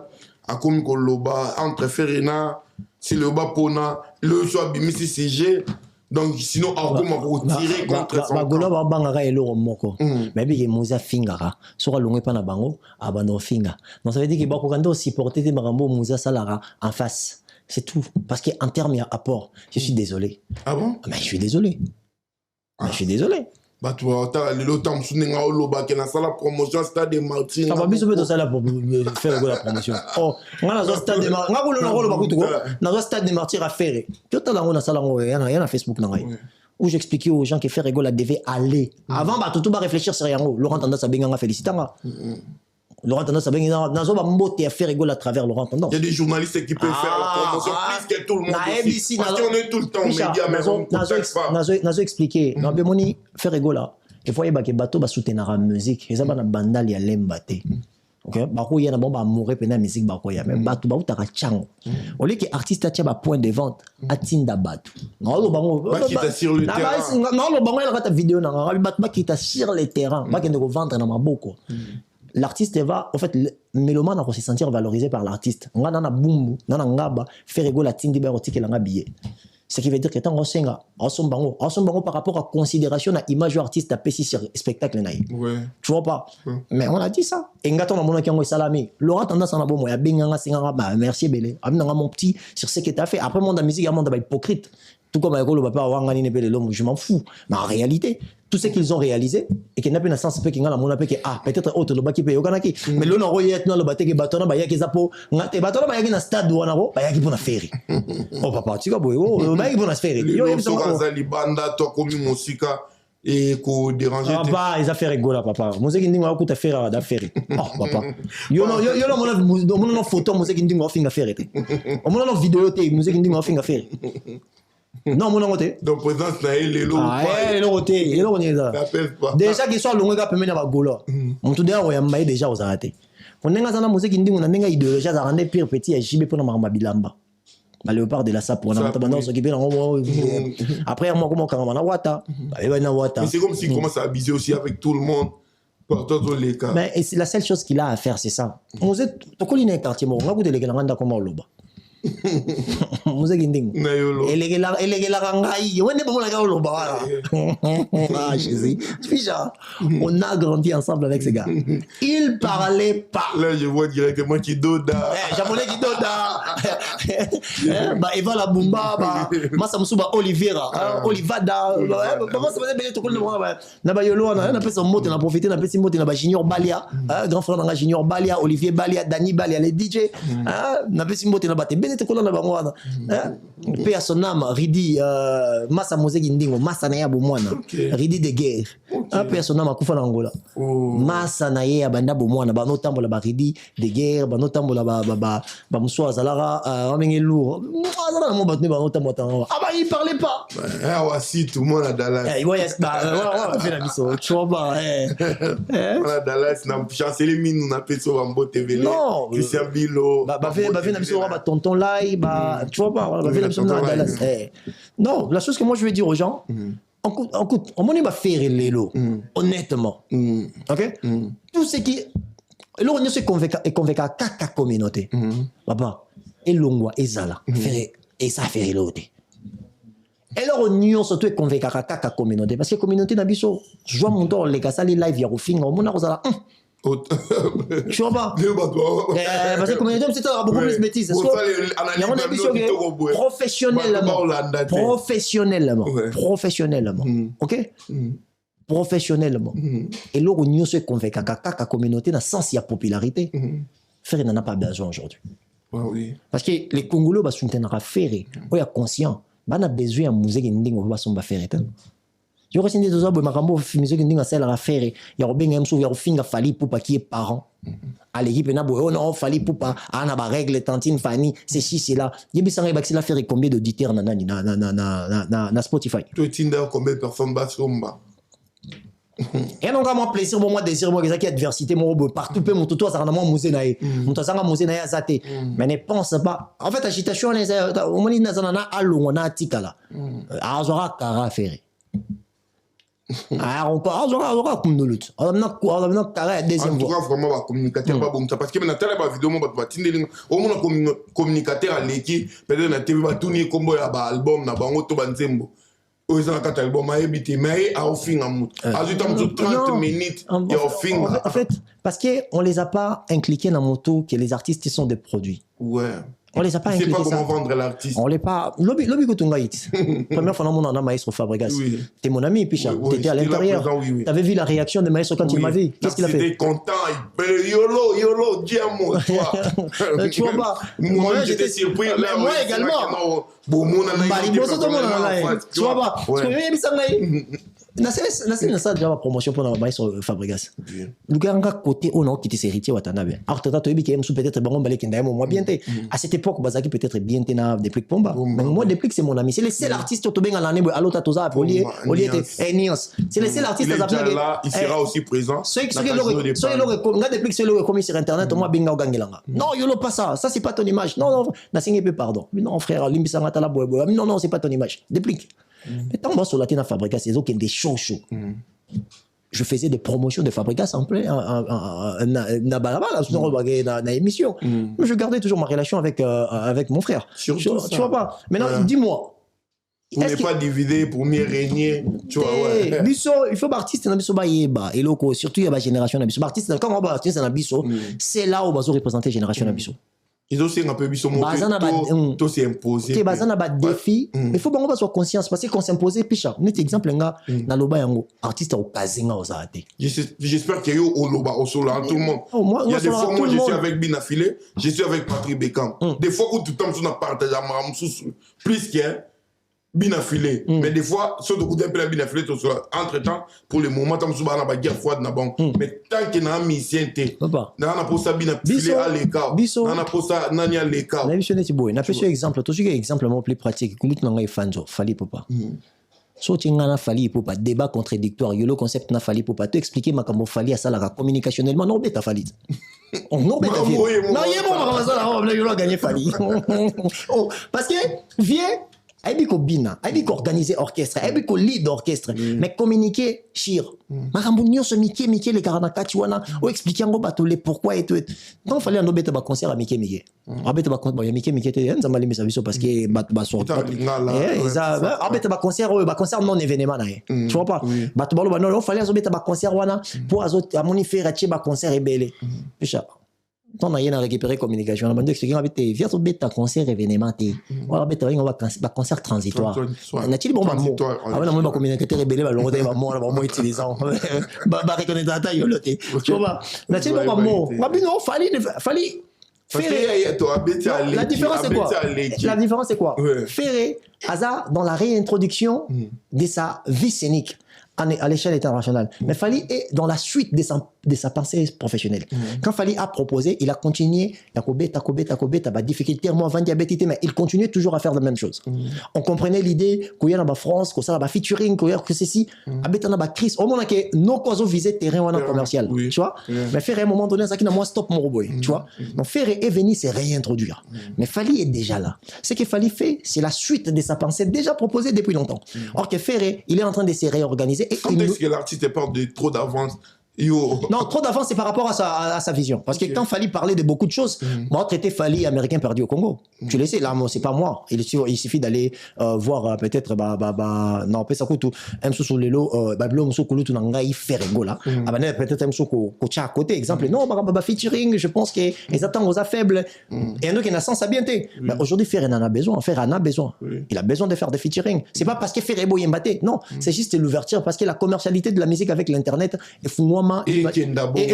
à comme Koloba, entre Ferena, c'est le bas pona, le soit bimisi CG. Donc sinon comment pour tirer contre son bagolo ba bangara elo moko mais bi ke muza fingara soka longwe pa na bango abano finga donc ça veut dire que ba ko kando supporter te marambo muza salara en face c'est tout parce que en termes il y a apport je suis désolé mais je suis désolé bah toi t'as le temps souninga oloba ke na sala promotion Stade de Martyrs ça va biso beto sala pour faire la promotion ngana zo Stade de Martyrs ngako lo oloba kutuko na zo Stade de Martyrs à faire tout ta lango na sala ngo yana Facebook na ngai où j'expliquais aux gens que faire rigolo devait aller avant bah tout ba réfléchir sur rien Laurent Tendance a benganga félicitanga Laurent Tendance a benganga nazo ba mbote à faire rigolo à travers Laurent Tendance. Il y a des journalistes qui peuvent faire la promotion plus que tout le monde aussi parce qu'on est tout le temps médias mais nazo expliquer na bemoni faire rigolo il faut y ba ke bato ba soutenir la musique ezaba na bandali ya lembate OK ba ko yana bon ba mourir pena musique ba ko ya mais bato ba utaka chango au lieu que artiste a ba point de vente atinda bato non lo bango ba kita sur le terrain non lo bango la ta vidéo na bato ba kita sur le terrain ba ke ndeko vendre na maboko. L'artiste va, en fait, le mélomane va se sentir valorisé par l'artiste. On a dans la boum, dans la ngaba, faire rigoler la tindi beroti qui l'a billet. Ce qui veut dire que tant qu'on senga, en son bango par rapport à considération à image de l'artiste à PC sur spectacle naï. Tu vois pas? Mais on a dit ça. Et ngaton na mona kiango salami. Laurent Tendance en a bon moya benganga singanga bah merci belé. Amina mon petit sur ce que tu as fait. Après monde de musique, monde de hypocrite. Tout comme avec le papa Wangani ne pele l'homme, je m'en fous. Mais en réalité, tout ce qu'ils ont réalisé et qui n'a pas de sens peut qu'il a mon appel peut-être autre le baki paye okanaki mais l'on a royet dans le bateau batona ba yaki zapo ngate batona ba yaki na stade wana ro ba yaki pona ferry oh papa tu ka boy oh ba yaki pona ferry yo so kazali banda to komi musika et ko déranger ah bah ils a fait rigoler papa musique ndingo akuta ferry da ferry oh papa yo no no photo musique ndingo ofinga ferry te o mo no vidéo te musique ndingo ofinga ferry non mon côté donc présence là il est là il est là on est là déjà qu'ils sont longs gars pemena ba golo on tout déjà ya mbaye déjà aux arrêter on nenga sana musique ndingo na nenga idéologie za rendre pire petit ya jibe pour na mama bilamba ba léopard de la sape pour na tabanda s'occuper na après moi comment quand na wata ba na wata mais c'est comme s'il commence à abuser aussi avec tout le monde pour tous les cas mais c'est la seule chose qu'il a à faire c'est ça on sait to colline quartier mo ngaku de legenda comment loba Muzeki Ndingo. Na yolo. Elegela ngai. Ouais, ne pas la garo loba. Ah, Jésus. Ficha. On a grandi ensemble avec ces gars. Ils parlaient pas. Là, je vois directement Kidoda. Japonais Kidoda. Bah, Eva la Bumba, bah, Massa Moussouba Olivera, Olivada. Comment ça va bien tout le monde? Na ba yolo, on a fait son mot, on a profité, on a fait son mot, on a Junior Balia, grand frère dans Junior Balia, Olivier Balia, Dani Balia, les DJ. On a fait son mot, on a battu. Ben, tout le monde a bangoana. Paix à son âme, Ridi, Massa Muzeki Ndingo, Massa Naya Boumouana, Ridi de guerre. Paix à son âme, Koufa Angola. Massa Naya Banda Boumouana, bah, notamment la Ridi de guerre, bah, notamment la Moussoua Zalara, Amengue lourd. Ah bah, il parlait pas. Ah, voici tout le monde à Dallas. Ouais, bah, fait la mission. Tu vois pas, à Dallas, on a chancé mines, on a fait ça en beau TV. Non. Christian Bilo. Bah, fait la mission, bah, tonton Lai, bah, tu vois pas, bah, fait la mission à Dallas. Non, la chose que moi je veux dire aux gens, écoute, on va faire les lots, honnêtement. Ok? Tout ce qui. Là, on est convaincu à la communauté. Papa, et l'ongwa, et Zala, et ça fait l'autre. Et là, on est surtout convaincu à la communauté. Parce que la communauté n'a pas besoin. Je vois mon tour, les gars, ça, les live, il y a au fin, on a Rosala. Tu vois pas? Parce que la communauté, c'est beaucoup plus de bêtises. Il y a une ambition professionnellement. Ok? Professionnellement. Et là, on est convaincu à la communauté, dans le sens, il y a popularité. Faire, il n'en a pas besoin aujourd'hui. Parce que les Congolais, ils sont en affaire. Ils sont conscients. Ils ont besoin de musique qui sont faire. Je ressens des choses, mais musique qui sont affaire. Il y a bien un souvenir, il y a un film Fali Poupa qui est parent. À l'équipe, il y a un Fali Poupa, il y a une règle, tantine, Fanny, c'est ci, c'est là. Il y a un qui faire combien d'auditeurs dans Spotify. Tu as combien de personnes basomba? Et donc, moi, plaisir, moi, désir, moi, qui adversité, moi, partout, mon tout, ça rend moi, mouzenaï. Mon tout, ça rend mouzenaï à zate. Mais ne pense pas. En fait, agitation, on m'a dit, on a tikala. Azora, kara, ferré. Ah, encore, azora, comme nous lutte. On a kara, deuxième fois. En tout cas, vraiment, communicateur, pas bon, parce que maintenant, telle vidéo, moi, au moins, communicateur à l'équipe, peut-être, na TV, tout n'est comme album, na bango, to banzembo. Aux albums, mais à fin à 30 minutes, en fait, parce qu'on ne les a pas impliqués dans la moto que les artistes sont des produits. Ouais. On les a pas impliqués. Tu sais pas comment vendre l'artiste. On les pas. Lobby Kotungaït. Première fois, on a Maestro Fabregas. Oui. T'es mon ami, Picha. T'étais à l'intérieur. T'avais vu la réaction de Maestro quand il m'a vu. Qu'est-ce qu'il a fait? Il était content. Yolo, dis-moi, toi. Tu vois pas. Moi, j'étais surpris. Mais moi également. Tu vois pas. Parce que Nasa déjà ma promotion pour la sur Fabregas. Le gars côté on a quitté ses héritiers Watanabe. Alors tu as qui peut-être bon balé qui moi bien à cette époque Bazaki peut-être bien na Déplique Pomba. Mais moi Déplique c'est mon ami, c'est le seul artiste au bien à l'année à l'autre toza Polier Nios. C'est le seul artiste là, il sera aussi présent. Ceux qui le Déplique c'est le commis sur internet moi binga gangelanga. Non, yolo pas ça c'est pas ton image. Non, na singe peu pardon. Mais non frère, limbisanga tala boy. Non, c'est pas ton image. Déplique. Mais tant que moi sur la Tina Fabregas, c'est qui des shows. Je faisais des promotions de Fabregas en plein dans l'émission. Mais je gardais toujours ma relation avec mon frère. Tu vois pas. Maintenant, dis-moi. On n'est pas divisé pour mieux régner. Tu vois, ouais. Il faut artiste dans biso baïba et loko surtout il y a la génération dans biso. Artiste quand on va artiste dans biso, c'est là où on va représenter génération dans biso. Ils ont aussi un peu biso tout s'est imposé. OK, bazana ba défi, il faut qu'on soit conscience parce que qu'on s'imposer picha. Net exemple nga na loba yango artiste au kazinga ozate. J'espère qu'il y a au loba au solo tout le monde. Il y a des fois moi je suis avec Binafile, je suis avec Patrick Beckham. Des fois où tout le temps on a partagé plus que Binafile, mais des fois sauf de coup d'un peu la Binafile entre temps pour le moment tam suba na ba guerre froide na bon. Mais tant que na misienté. Na na pour ça Binafile à l'écart. Na na pour ça nani à l'écart. Na visionné ti boy. Na fait exemple, tout ce qui est exemple plus pratique. Kulut na ngai fanzo, Fali Poupa. So tu ngana Fali Poupa débat contradictoire, yo le concept na Fali Poupa te expliquer makambo Fali à ça la communicationnellement non beta Fali. Non beta. Non, il est bon ça là, on a gagné Fali. Parce que viens aibi ko bina, aibi ko organiser orchestre, aibi ko lead orchestre, mais communiquer chir. Makambo nyonso mike les karanakati wana, o expliquer ngo bato les pourquoi et tout. Quand fallait un obeta ba concert à mike. Abeta ba concert, mike te nzamba limi service parce que ba sorti. Ça abeta ba concert non événement na. Tu vois pas? Bato balo ba non, fallait obeta ba concert wana pour azot amoni faire atie ba concert rebelle. Picha. Tant on a récupéré communication, on a demandé que quelqu'un avait été viens au bêta concert événement té. On va concert transitoire. N'a-t-il bon mot? Ah ouais, on va communiquer rebelle ba longue ba mot utilisant. Ba reconnaître ta yoloté. Tu vois? N'a-t-il bon mot? Ba bino fallait la différence c'est quoi? La différence c'est quoi? Ferré hasard dans la réintroduction de sa vie scénique à l'échelle internationale. Mais Fally est dans la suite de sa pensée professionnelle. Quand Fally a proposé, il a continué, difficulté, moi, diabète, mais il continuait toujours à faire la même chose. On comprenait l'idée qu'il y a en France, que ça va featuring, que ceci, abeta na ba crise, au moment que nos causes visaient terrain ou commercial, tu vois. Mais Ferré à un moment donné, ça qui n'a moi stop mon robot, tu vois. Donc Ferré est venu se réintroduire. Mais Fally est déjà là. Ce que Fally fait, c'est la suite de sa pensée déjà proposée depuis longtemps. Or que Ferré, il est en train de se réorganiser. Quand est-ce que l'artiste part de trop d'avance? Non, trop d'avance, c'est par rapport à sa vision. Parce que quand Fally parlait de beaucoup de choses, moi, traiter Fally américain perdu au Congo. Tu le sais, là, moi, c'est pas moi. Il suffit d'aller voir peut-être, non, peut-être ça coûte tout. M'sou sur le lot, Bablo, m'sou koulou tout nangai ferrego là. Peut-être m'sou kocha à côté, exemple. Non, featuring, je pense que les attentes aux faibles. Et un autre qui n'a sens à bien té. Mais aujourd'hui, Ferré en a besoin. Ferré en a besoin. Il a besoin de faire des featuring. C'est pas parce que Ferré est beau yembaté. Non, c'est juste l'ouverture parce que la commercialité de la musique avec l'internet est fou. Et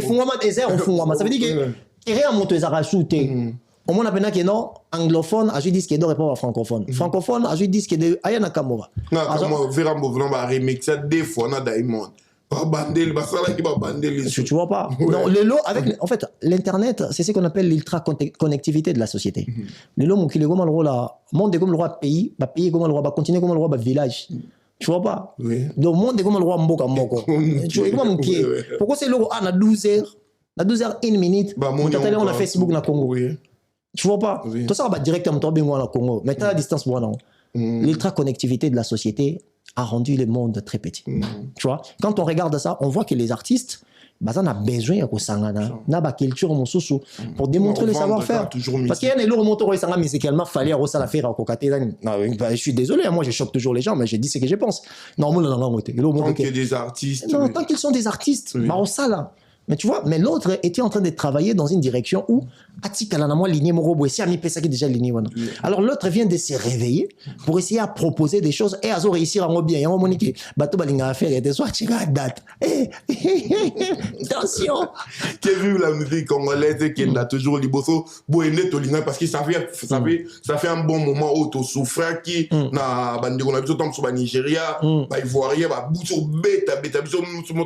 Fungwama désert au Fungwama. Ça veut dire que rien à monter à shooter. Au moins, on a que non, anglophone, a juste dit qu'il doit répondre à francophone. Francophone, a juste dit qu'il doit Ayana Kamora. Non, comment Vérambo va remixer des fois, on a Diamond. Tu vois pas? Non, le lot avec, en fait, l'internet, c'est ce qu'on appelle l'ultra-connectivité de la société. Le lot, mon qui est comme le roi là, monde est comme le roi pays, pays comme le roi, continue comme le roi, village. Tu vois pas? Oui. Donc, le monde est comme le roi Mboka Moko. Tu vois comment pourquoi c'est le roi à 12h? À 12h, 1 minute. On a Facebook na Congo. Oui. Tu vois pas? Tout ça va directement tomber moi na Congo. Maintenant, la distance, moi non. L'ultra-connectivité de la société a rendu le monde très petit. Tu vois? Quand on regarde ça, on voit que les artistes, on a besoin de sangana, na ba culture mon sousou pour démontrer le savoir-faire. Parce qu'il y a des lourds motos sangana musicalement fallait à la faire à kokate. Je suis désolé, moi je choque toujours les gens, mais je dis ce que je pense. Normalement, tant qu'il y a des artistes. Non, tant qu'ils sont des artistes, bah ça là. Mais tu vois, mais l'autre était en train de travailler dans une direction où alors l'autre vient de se réveiller pour essayer à proposer des choses et à réussir à bien. Attention. Qui a vu la musique congolaise qui a toujours liboso parce que ça fait un bon moment où tu souffres qui na bandi on a vu tant sur Nigeria, Ivoirien, boutou beta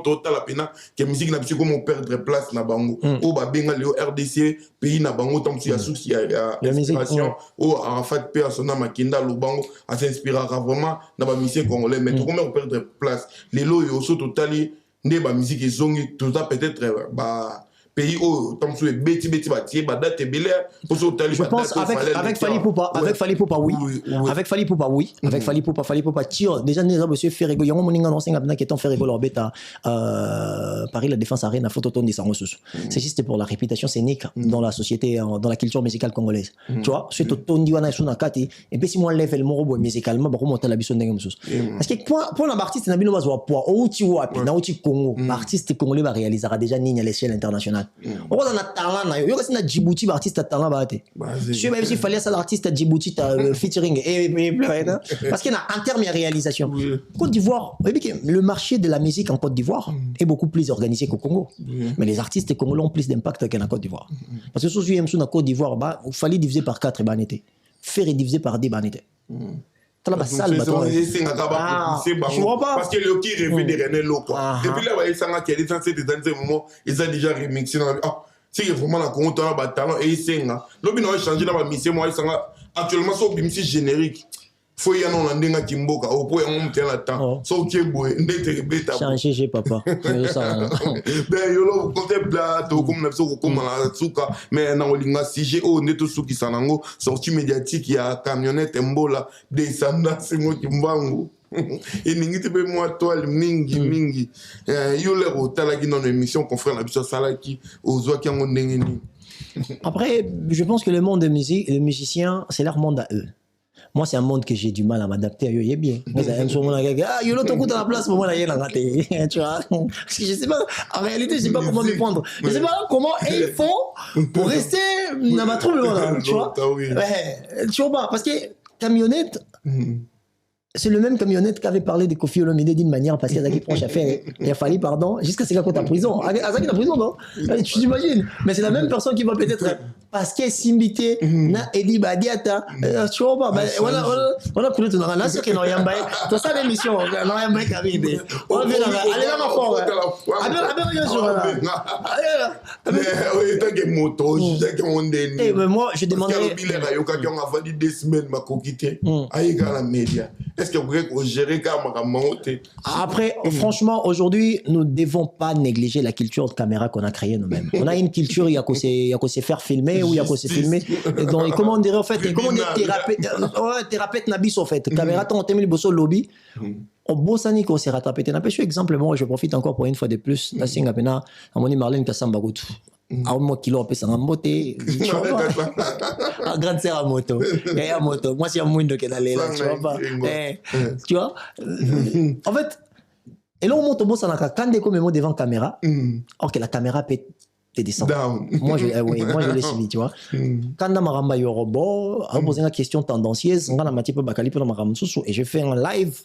total la pena que musique na comme perdre place na bango au benga le RDC pays na bango tant qu'il y a souci il y a inspiration au Arafat paix à son âme Makinda Lubango à s'inspirera vraiment na ba musique congolais mais tout comment perdre place les lots yo so totali ne ba musique ezongi tout ça peut-être pays où tant que beti bâti date belé pour totali je pense avec Fally Poupa oui avec Fally Poupa oui avec Fally Poupa tire déjà monsieur Ferrego yango moninga non singa qui est Ferrego leur bêta Paris la Défense Arena photo ton descend c'est juste pour la réputation scénique dans la société dans la culture musicale congolaise tu vois c'est ton diwana sur nakati et puis si moi lève le morobo musicalement ba remonter la biso ndenge mususu parce que pour l'artiste na bino bazwa poids ou ti wapi na uti Congo l'artiste congolais va réaliser déjà nigne à l'échelle internationale on a talent na yo kasi na Djibouti artiste talent ba té je même s'il fallait ça l'artiste à Djibouti featuring et parce qu'il a en termes de réalisation Côte d'Ivoire le marché de la musique en Côte d'Ivoire est beaucoup plus organisé qu'au Congo mais les artistes congolais ont plus d'impact qu'en Côte d'Ivoire parce que si vous en Côte d'Ivoire il fallait diviser par 4 banité faire diviser par 10 banité tu vois pas parce que le qui rêve de René Lo quoi depuis là il s'en a qui est censé des moments ils ont déjà remixé c'est vraiment la compte talent et il s'en a l'obino a changé dans ma mission moi il s'en a actuellement son bimsi générique faut y aller en ndenga timboka au point on tient la temps so qui boy ndete beta changer papa ben yolo contempla to comme na so comme la tsuka mais na olinga CG o neto suki sanango sortie médiatique ya camionnette mbola descendant singo kimbangu et te pe moi toi mingi yole o talaki dans l'émission confrère la biso salaki ozwa ki ngo ndengeni. Après je pense que le monde de musique les musiciens c'est leur monde à eux. Moi, c'est un monde que j'ai du mal à m'adapter à eux. Il est bien. Mais ça aime souvent ah, il y a l'autre coup à la place, pour moi, là, il y a raté. Tu vois? Parce que je sais pas, en réalité, je sais pas comment me prendre. Je sais pas comment ils font pour rester dans ma trouble, là. Tu vois? Ouais, tu vois pas? Parce que camionnette, c'est le même camionnette qui avait parlé de Kofi Olomide d'une manière parce qu'il y a qui prend chafé il a fallu pardon jusqu'à ce qu'il est en prison. Azaki en prison, non? Tu t'imagines? Mais c'est la même personne qui va peut-être parce qu'elle s'imbité na Edi Badiata. Tu vois pas? On a pris tout dans la série Noyamba. Tout ça l'émission Noyamba qui avait été. On vient là, allez là ma fort. Oui, tant que moto, je sais qu'on est. Mais moi, je demanderais. On a vendu 2 semaines ma coquille. Aïe, la média. Est-ce que vous pouvez gérer comme après, franchement, aujourd'hui, nous ne devons pas négliger la culture de caméra qu'on a créée nous-mêmes. On a une culture, il y a qu'à se faire filmer ou il y a qu'à se filmer. Donc, comment on dirait en fait, comment on est thérapeute nabis en fait. Caméra, ton thème, le bosso lobby. Au Bossani, qu'on s'est rattrapé. Je exemple, moi, je profite encore pour une fois de plus. La Singapena, à mon Marlène Kassamba Goutou. À moi qui l'ont appelé ça en beauté. En grande serre à moto. Et à moto. Moi, c'est un monde qui est allé là. Tu vois pas? Tu vois? En fait, et là, on monte au boss, on a quand des comme devant caméra. Or que la caméra peut te descendre. Moi, je l'ai suivi, tu vois. Quand on m'a ramba yorobo, on a posé une question tendancieuse, on a un petit peu bakali pour ma et je fais un live.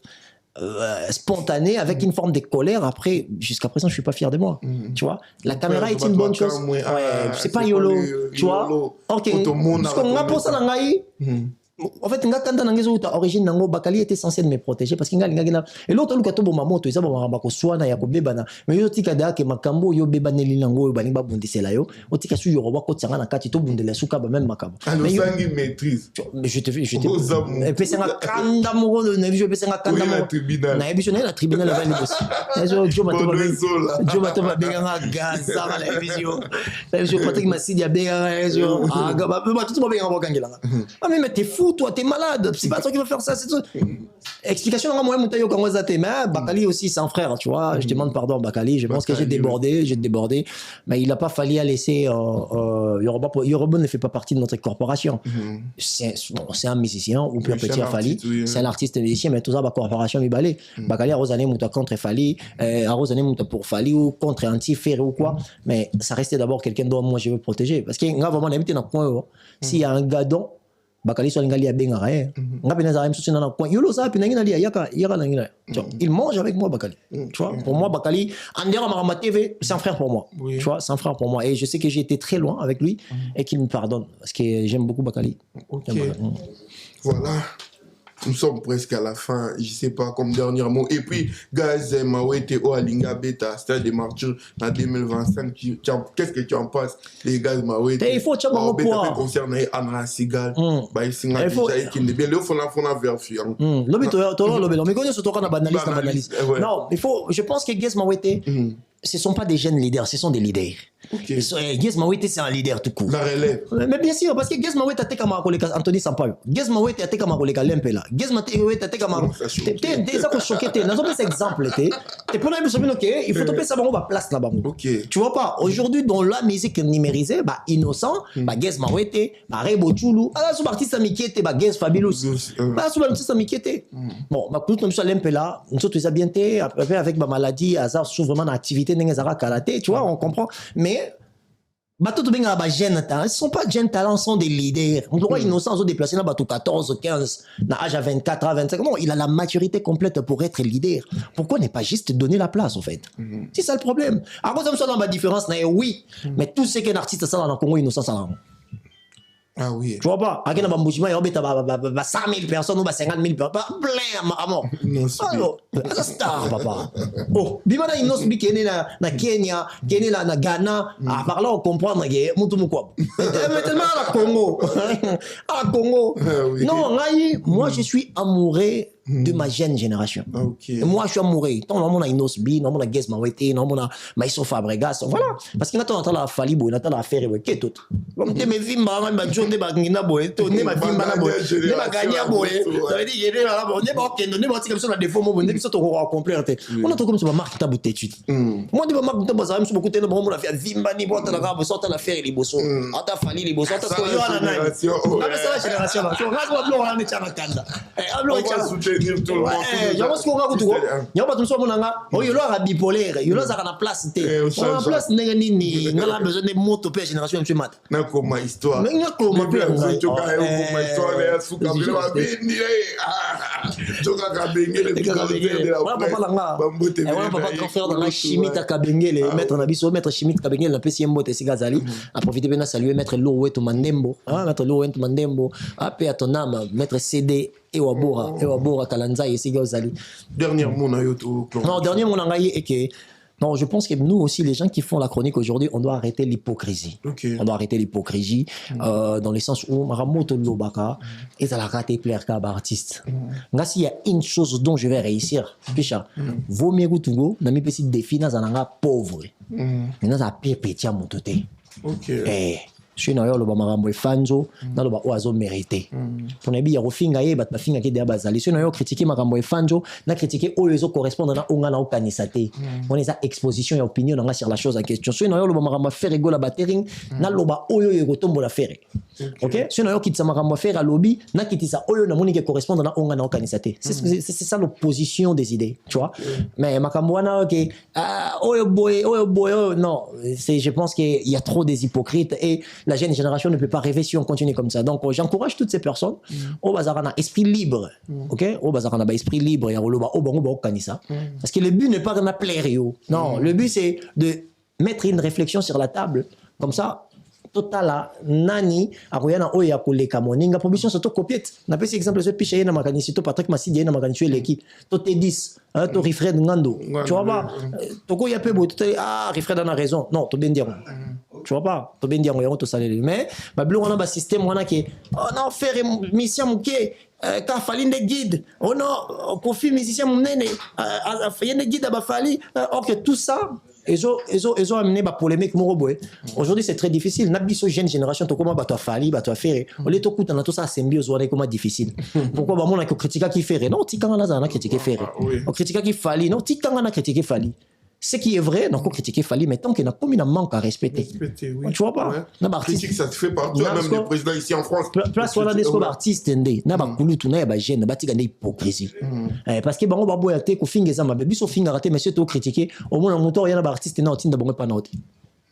Spontané avec une forme de colère. Après, jusqu'à présent, je suis pas fier de moi. Tu vois, la caméra est une bonne chose. Ouais, c'est pas yolo, tu vois. Ok. Parce qu'on a pour ça dans en fait, origine nango bakali était censé me protéger parce qu'il et l'autre le kato boma moto ezaba mama ko swana ya ko bebana mais yo tika da ke makambo yo bebaneli nango yo balinga bundisela yo otika su yo roba ko tsanga na kati to bundela suka ba même makabo mais yo maîtrise mais je te et puis c'est un kanda moro de nevi je peux c'est un kanda moro na ebiso na la tribunal va ni boss eso jo mato ba benga gaza la ebiso je crois que ma sidi benga eso ah ba tout ba benga bokangela ah mais t'es fou toi, t'es malade, c'est pas toi qui vas faire ça, c'est ça. Explication, moi, Bakali aussi, c'est un frère, tu vois. Je demande pardon à Bakali, je pense que j'ai débordé, mais il n'a pas fallu laisser, Yoruba ne fait pas partie de notre corporation. C'est un musicien, ou bien petit Fali, c'est un artiste musicien, mais tout ça, la corporation, il balait. Bakali a Rosané Mouta contre Fali, a Rosané Mouta pour Fali, ou contre anti-ferry ou quoi, mais ça restait d'abord quelqu'un dont moi je veux protéger. Parce qu'il y a vraiment un point, s'il y a un gadon, Bakali soit ngali abenga rae ngapena za msusi na kwa yolo za pina ngina lia yaka na ngina il mange avec moi Bakali tu vois pour moi Bakali Andera Marama TV c'est un frère pour moi tu vois c'est un frère pour moi et je sais que j'ai été très loin avec lui et qu'il me pardonne parce que j'aime beaucoup Bakali. Voilà. Nous sommes presque à la fin, je sais pas, comme dernier mot. Et puis, Gaz Mawete O Alinga Beta, Stade des Martyrs en 2025. Qu'est-ce que tu en penses, les Gaz Mawete? Il faut que tu aies un point. Concerné Anna Sigal, il faut non, il faut, je pense que Gaz Mawete, ce sont pas des jeunes leaders, ce sont des leaders. Gaz Mawete, c'est un leader tout court. La relève. Mais bien sûr, parce que Gaz Mawete a été comme Anthony Sampaio. Gaz Mawete a été comme Lempela. Gaz Mawete a été comme. T'es ça qu'on choqué, t'es. Dans un exemple, t'es pour la mission, ok, il faut te ça, on va place là-bas. Tu vois pas, aujourd'hui, dans la musique numérisée, innocent, Gaz Mawete, Rebo Chulu, sous artiste Amikete, Gaz Fabulous. Sous artiste Amikete. Bon, tout le monde Lempela, nous sommes bien été, après avec ma maladie, hasard, sous vraiment activité, tu vois, on comprend. Mais bateau de benga ba jeune talent, ce sont pas jeunes talents, sont des leaders. On doit innocent se déplacer là bateau 14, 15, na âge à 24, à 25. Non, il a la maturité complète pour être leader. Pourquoi ne pas juste donner la place en fait? C'est ça le problème. Alors ça me soit dans ma différence, oui, mais tout ce qu'un artiste ça dans le Congo innocent ça. Ah oui. Tu vois pas? À quel moment il y a 100 000 personnes ou 50 000 personnes. Plein à mort. Non, c'est alors, c'est un star, papa. Oh, bimana inos bi kene na Kenya, kene na Ghana. Ah, par là on comprend que mutu mukwa. Mais tellement à Congo. À Congo. Non, moi je suis amoureux de ma jeune génération. Okay. Moi, je suis amoureux. Tant on a Inosbi, non on a Guess Mawete, non on a Maïso Fabregas. Voilà. Parce qu'il y a tant la Falibo, il y a tant la faire et qu'est tout. Comme tu me vimba, ma journée bagina boy, tourner ma vimba na boy, ne ma gagner boy. Ça veut dire qu'il est là, on n'est pas ok, on n'est pas comme ça, on a des faux mots, on n'est pas tout complet. On a tout comme ça, ma marque taboute étude. Moi, je marque taboute, ça va me beaucoup de temps, on a fait vimba ni boîte à la rave, sorte à la faire les bosso. À ta fali les bosso, à ta koyo à la naï. C'est la génération. On a besoin de mettre en Canada. On va soutenir tout le monde. Je pense qu'on va tout quoi. Il y a pas tout ça mon anga. Oh il y a bipolaire, il y a ça na place té. On a place nini, on a besoin de moto pe génération monsieur mat. Na comme histoire. Mais il y a comme pe histoire ya suka bila bindi toka kabengele voilà papa langa. Voilà papa transfert dans la chimie ta kabengele, maître na biso maître chimie kabengele na pesi mbote sigazali. A profiter bena saluer maître Loweto Mandembo, maître Loweto Mandembo, apé à ton âme maître CD et Wabora Kalanza et Sigazali. Dernier mot na yoto. Non, dernier mot na est que non, je pense que nous aussi, les gens qui font la chronique aujourd'hui, on doit arrêter l'hypocrisie. Okay. On doit arrêter l'hypocrisie dans le sens où Maramoto Lobaka et ça la raté plaire comme artiste. Là, s'il y a une chose dont je vais réussir, Picha, vaut mieux que Togo, n'a mis petit défi dans un pauvre. Maintenant, ça pire petit à mon toté. Ok. Je na yo lo ba marambo efanzo na lo ba oazo mérité pour nebi ya rofinga ye bat bafinga ke de bazali je na yo critiquer marambo efanzo na critiquer oyo zo correspondre na onga na okanisa te on est à exposition et opinion na sur la chose en question je na yo lo ba marambo faire ego la batering na lo ba oyo yo kotombo la faire OK je na yo kitsa marambo faire à lobby na kitisa oyo na moni ke correspondre na onga na okanisa te c'est ça l'opposition des idées tu vois mais makambo wana OK oyo boy non c'est je pense qu'il y a trop des hypocrites et la jeune génération ne peut pas rêver si on continue comme ça. Donc, j'encourage toutes ces personnes au bazarana esprit libre. OK? Au bazarana esprit libre et au kanisa. Parce que le but n'est pas de plaire. Non, le but c'est de mettre une réflexion sur la table. Comme ça, totala nani akoyana oya koleka moninga proposition surtout copiette na pesi exemple ce piché na makanisi to Patrick Masidi na makanisi leki to te 10 to Rifred Ngando tu vois pas to ko ya pe bo to Rifred a raison non to bien dire tu vois pas to bien dire on to salé mais ba blo on a ba système on a que oh non faire mission muke ka fali de guide oh non confie musicien munene yende guide ba fali ok tout ça ils ont amené ma polémique moroboé. Aujourd'hui c'est très difficile. Nabiso jeune génération to comment bato fali bato faire. On les to kuta na tout ça symbiose on est comment difficile. Pourquoi ba mon a critiquer qui faire non tikanga na za critiquer faire. On critiquer qui fali non tikanga na critiquer fali. Ce qui est vrai, donc on critique Fali, mais tant qu'il n'a pas mis un manque à respecter. Oui. Tu vois pas? Ouais. Critique, ça te fait partout, même le président ici en France. Place voilà des artistes, n'a pas coulu tout n'a pas gêne, n'a pas tigane hypocrisie. Parce que bon, on va boire thé, qu'on finge ça, mais biso finge raté, monsieur to critiquer, au moins on moteur, il y a un artiste n'a pas bon pas noté.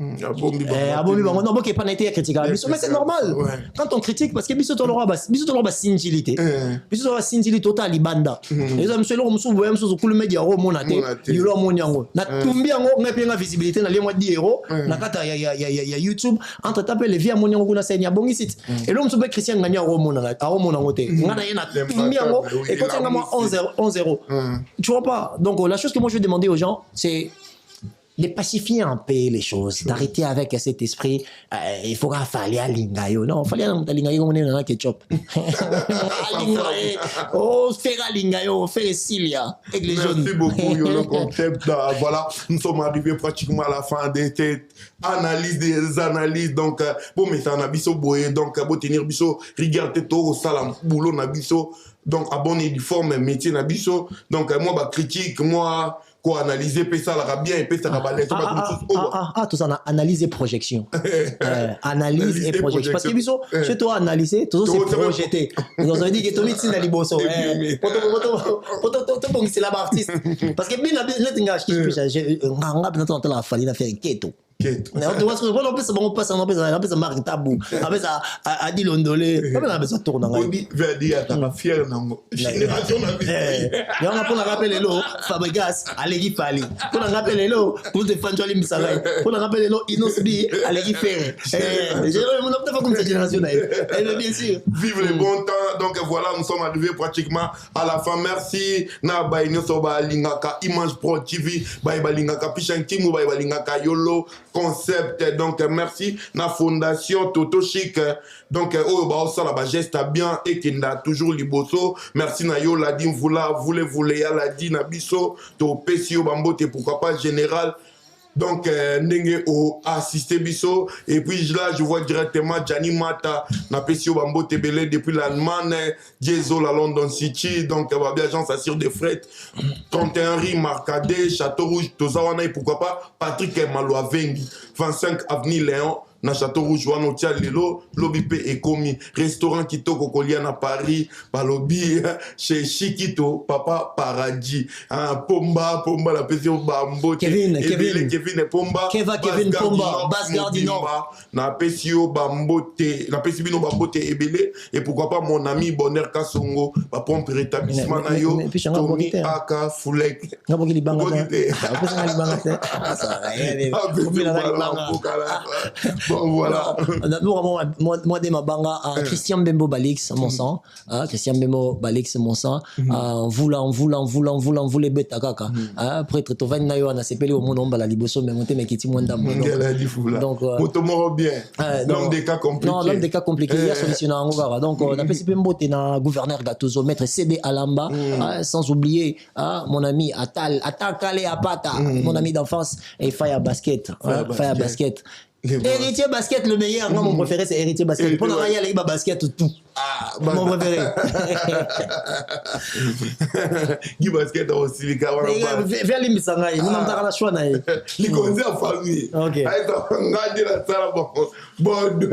Non, ok, pas été critiqué. Mais c'est normal. Quand on critique, parce que biso to l'aura sinjilité. Biso to sinjilité total libanda. Les hommes selon monsieur voyez monsieur cool média ro monate. Yolo monyango. Na tumbi yango ngapi nga visibilité na lemwa 10 euros. Na kata ya YouTube entre taper les via monyango kuna senya bongi site. Et l'homme soube Christian nganya ro monango te. Ngana yena tumbi yango et quand on a moi 11 euros. Tu vois pas? Donc la chose que moi je vais demander aux gens c'est de pacifier un peu les choses, d'arrêter avec cet esprit, il faudra faire à lingayo. Non, il faut aller à lingayo, on est dans le ketchup. Oh, faire à lingayo, faire Cilia. Merci beaucoup, le concept. Voilà, nous sommes arrivés pratiquement à la fin des analyses. Donc, bon, mais ça, on a biso boye. Donc, bon, tenir biso, regarder tout au salam, boulot, na biso. Donc, abonné du forme, métier, na biso. Donc, moi, bah, critique, moi, quoi analyser ça la bien et ça la balèze tout ça on a analyse et projection analyse et projection parce que biso chez toi analyser tout ça c'est projeté donc ça veut dire que tout médecine ali bosso poto bon c'est la artiste parce que bien la tinga nganga peut-être la fali na faire keto on peut ça marque tabou après ça a dit l'ondolé après ça tourne on dit vers dire ta fier nango génération na vie et on a pour rappeler l'eau Fabregas Allegri Fali pour rappeler l'eau pour te faire joli misalai pour rappeler l'eau Inosbi Allegri Ferre je on a pas comme cette génération là bien sûr vive le bon temps donc voilà nous sommes arrivés pratiquement à la fin merci na baino so ba lingaka Image Pro TV ba lingaka Pichankimu ba lingaka Yolo concept donc merci na fondation Toto Chic donc oh ba osala ba geste bien et kinda toujours liboso merci na yo la dim voulez ya la di na biso to pesio bambote pourquoi pas général donc ndenge o assisté biso et puis là je vois directement Gianni Mata na pesio bambote belé depuis l'Allemagne Diesel à London City donc va bien agence assure des frais 31 rue Marcadet Château Rouge Tozawana et pourquoi pas Patrick Maloavengi 25 avenue Léon na Château Rouge wana otia lelo lobi pe ekomi restaurant kitoko kolia na Paris balobi chez Chikito Papa Paradis Pomba la pesio bambo Kevin Pomba Kevin Pomba Basse Gardino na pesio bambote na pesio bino bambote ebele et pourquoi pas mon ami Bonheur Kasongo ba pompe rétablissement na yo Tommy Aka Fulek ngaboki libanga opesa libanga bon voilà. Moi de ma banga Christian Bembo Balix mon sang Christian Bembo Balix mon sang voulait beta kaka prêtre to van na yo na sepeli au monde la liboso mais monter mekiti mwanda donc moto moro bien l'homme des cas compliqués non l'homme des cas compliqués il y a solution en ngara donc na pesi Bembo te na gouverneur Gatozo maître CB Alamba sans oublier mon ami Atal Kale Apata mon ami d'enfance et Faya Basket Héritier Basket le meilleur moi mon préféré c'est Héritier Basket pour la y a basket tout mon préféré Guy Basket aussi les gars vers les misanga nous n'avons pas la choix na les conseils en famille OK ngadi la sala bon deux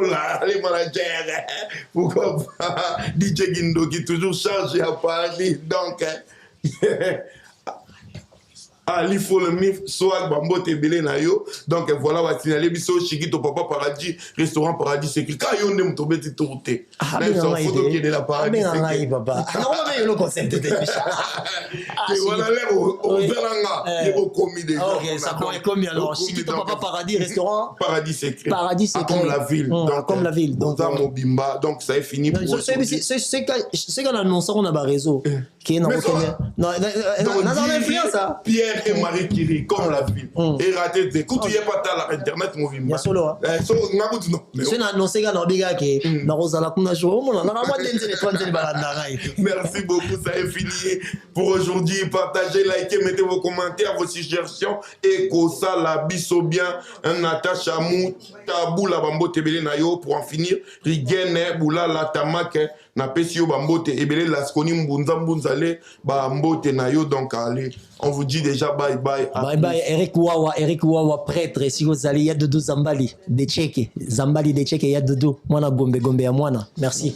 là les managers pourquoi pas DJ Gindo qui toujours chargé à Paris donc il faut le mif soit bambote belé na yo donc voilà va signaler biso Chikito Papa Paradis restaurant Paradis c'est quand yo ndem tomber ti tourté la photo qui est de la Paradis c'est papa non mais le concept de bicha et voilà les au veranga et au commis des gens OK ça pourrait combien alors Chikito Papa Paradis restaurant Paradis secret comme la ville comme la ville donc dans Mobimba donc ça est fini pour c'est quand annonce on a ba réseau qui est non influence ça Pierre et Marie Curie comme la ville et raté de quand tu y pas ta internet Mobimba ya solo so ngabutu non c'est annoncé quand on biga ke na rozala kuna jour on a moi denze les 30 balanda merci beaucoup ça est fini pour aujourd'hui partagez likez mettez vos commentaires vos suggestions et ko ça la biso bien un attache amou tabou la bambote belé na yo pour en finir rigene boula la tamake na pesio bambote ebele la skoni mbunzale bambote na yo donc allez on vous dit déjà bye bye Eric Wawa prêtre si vous allez il y a de Zambali de Tchèque il y a de mwana gombe ya mwana merci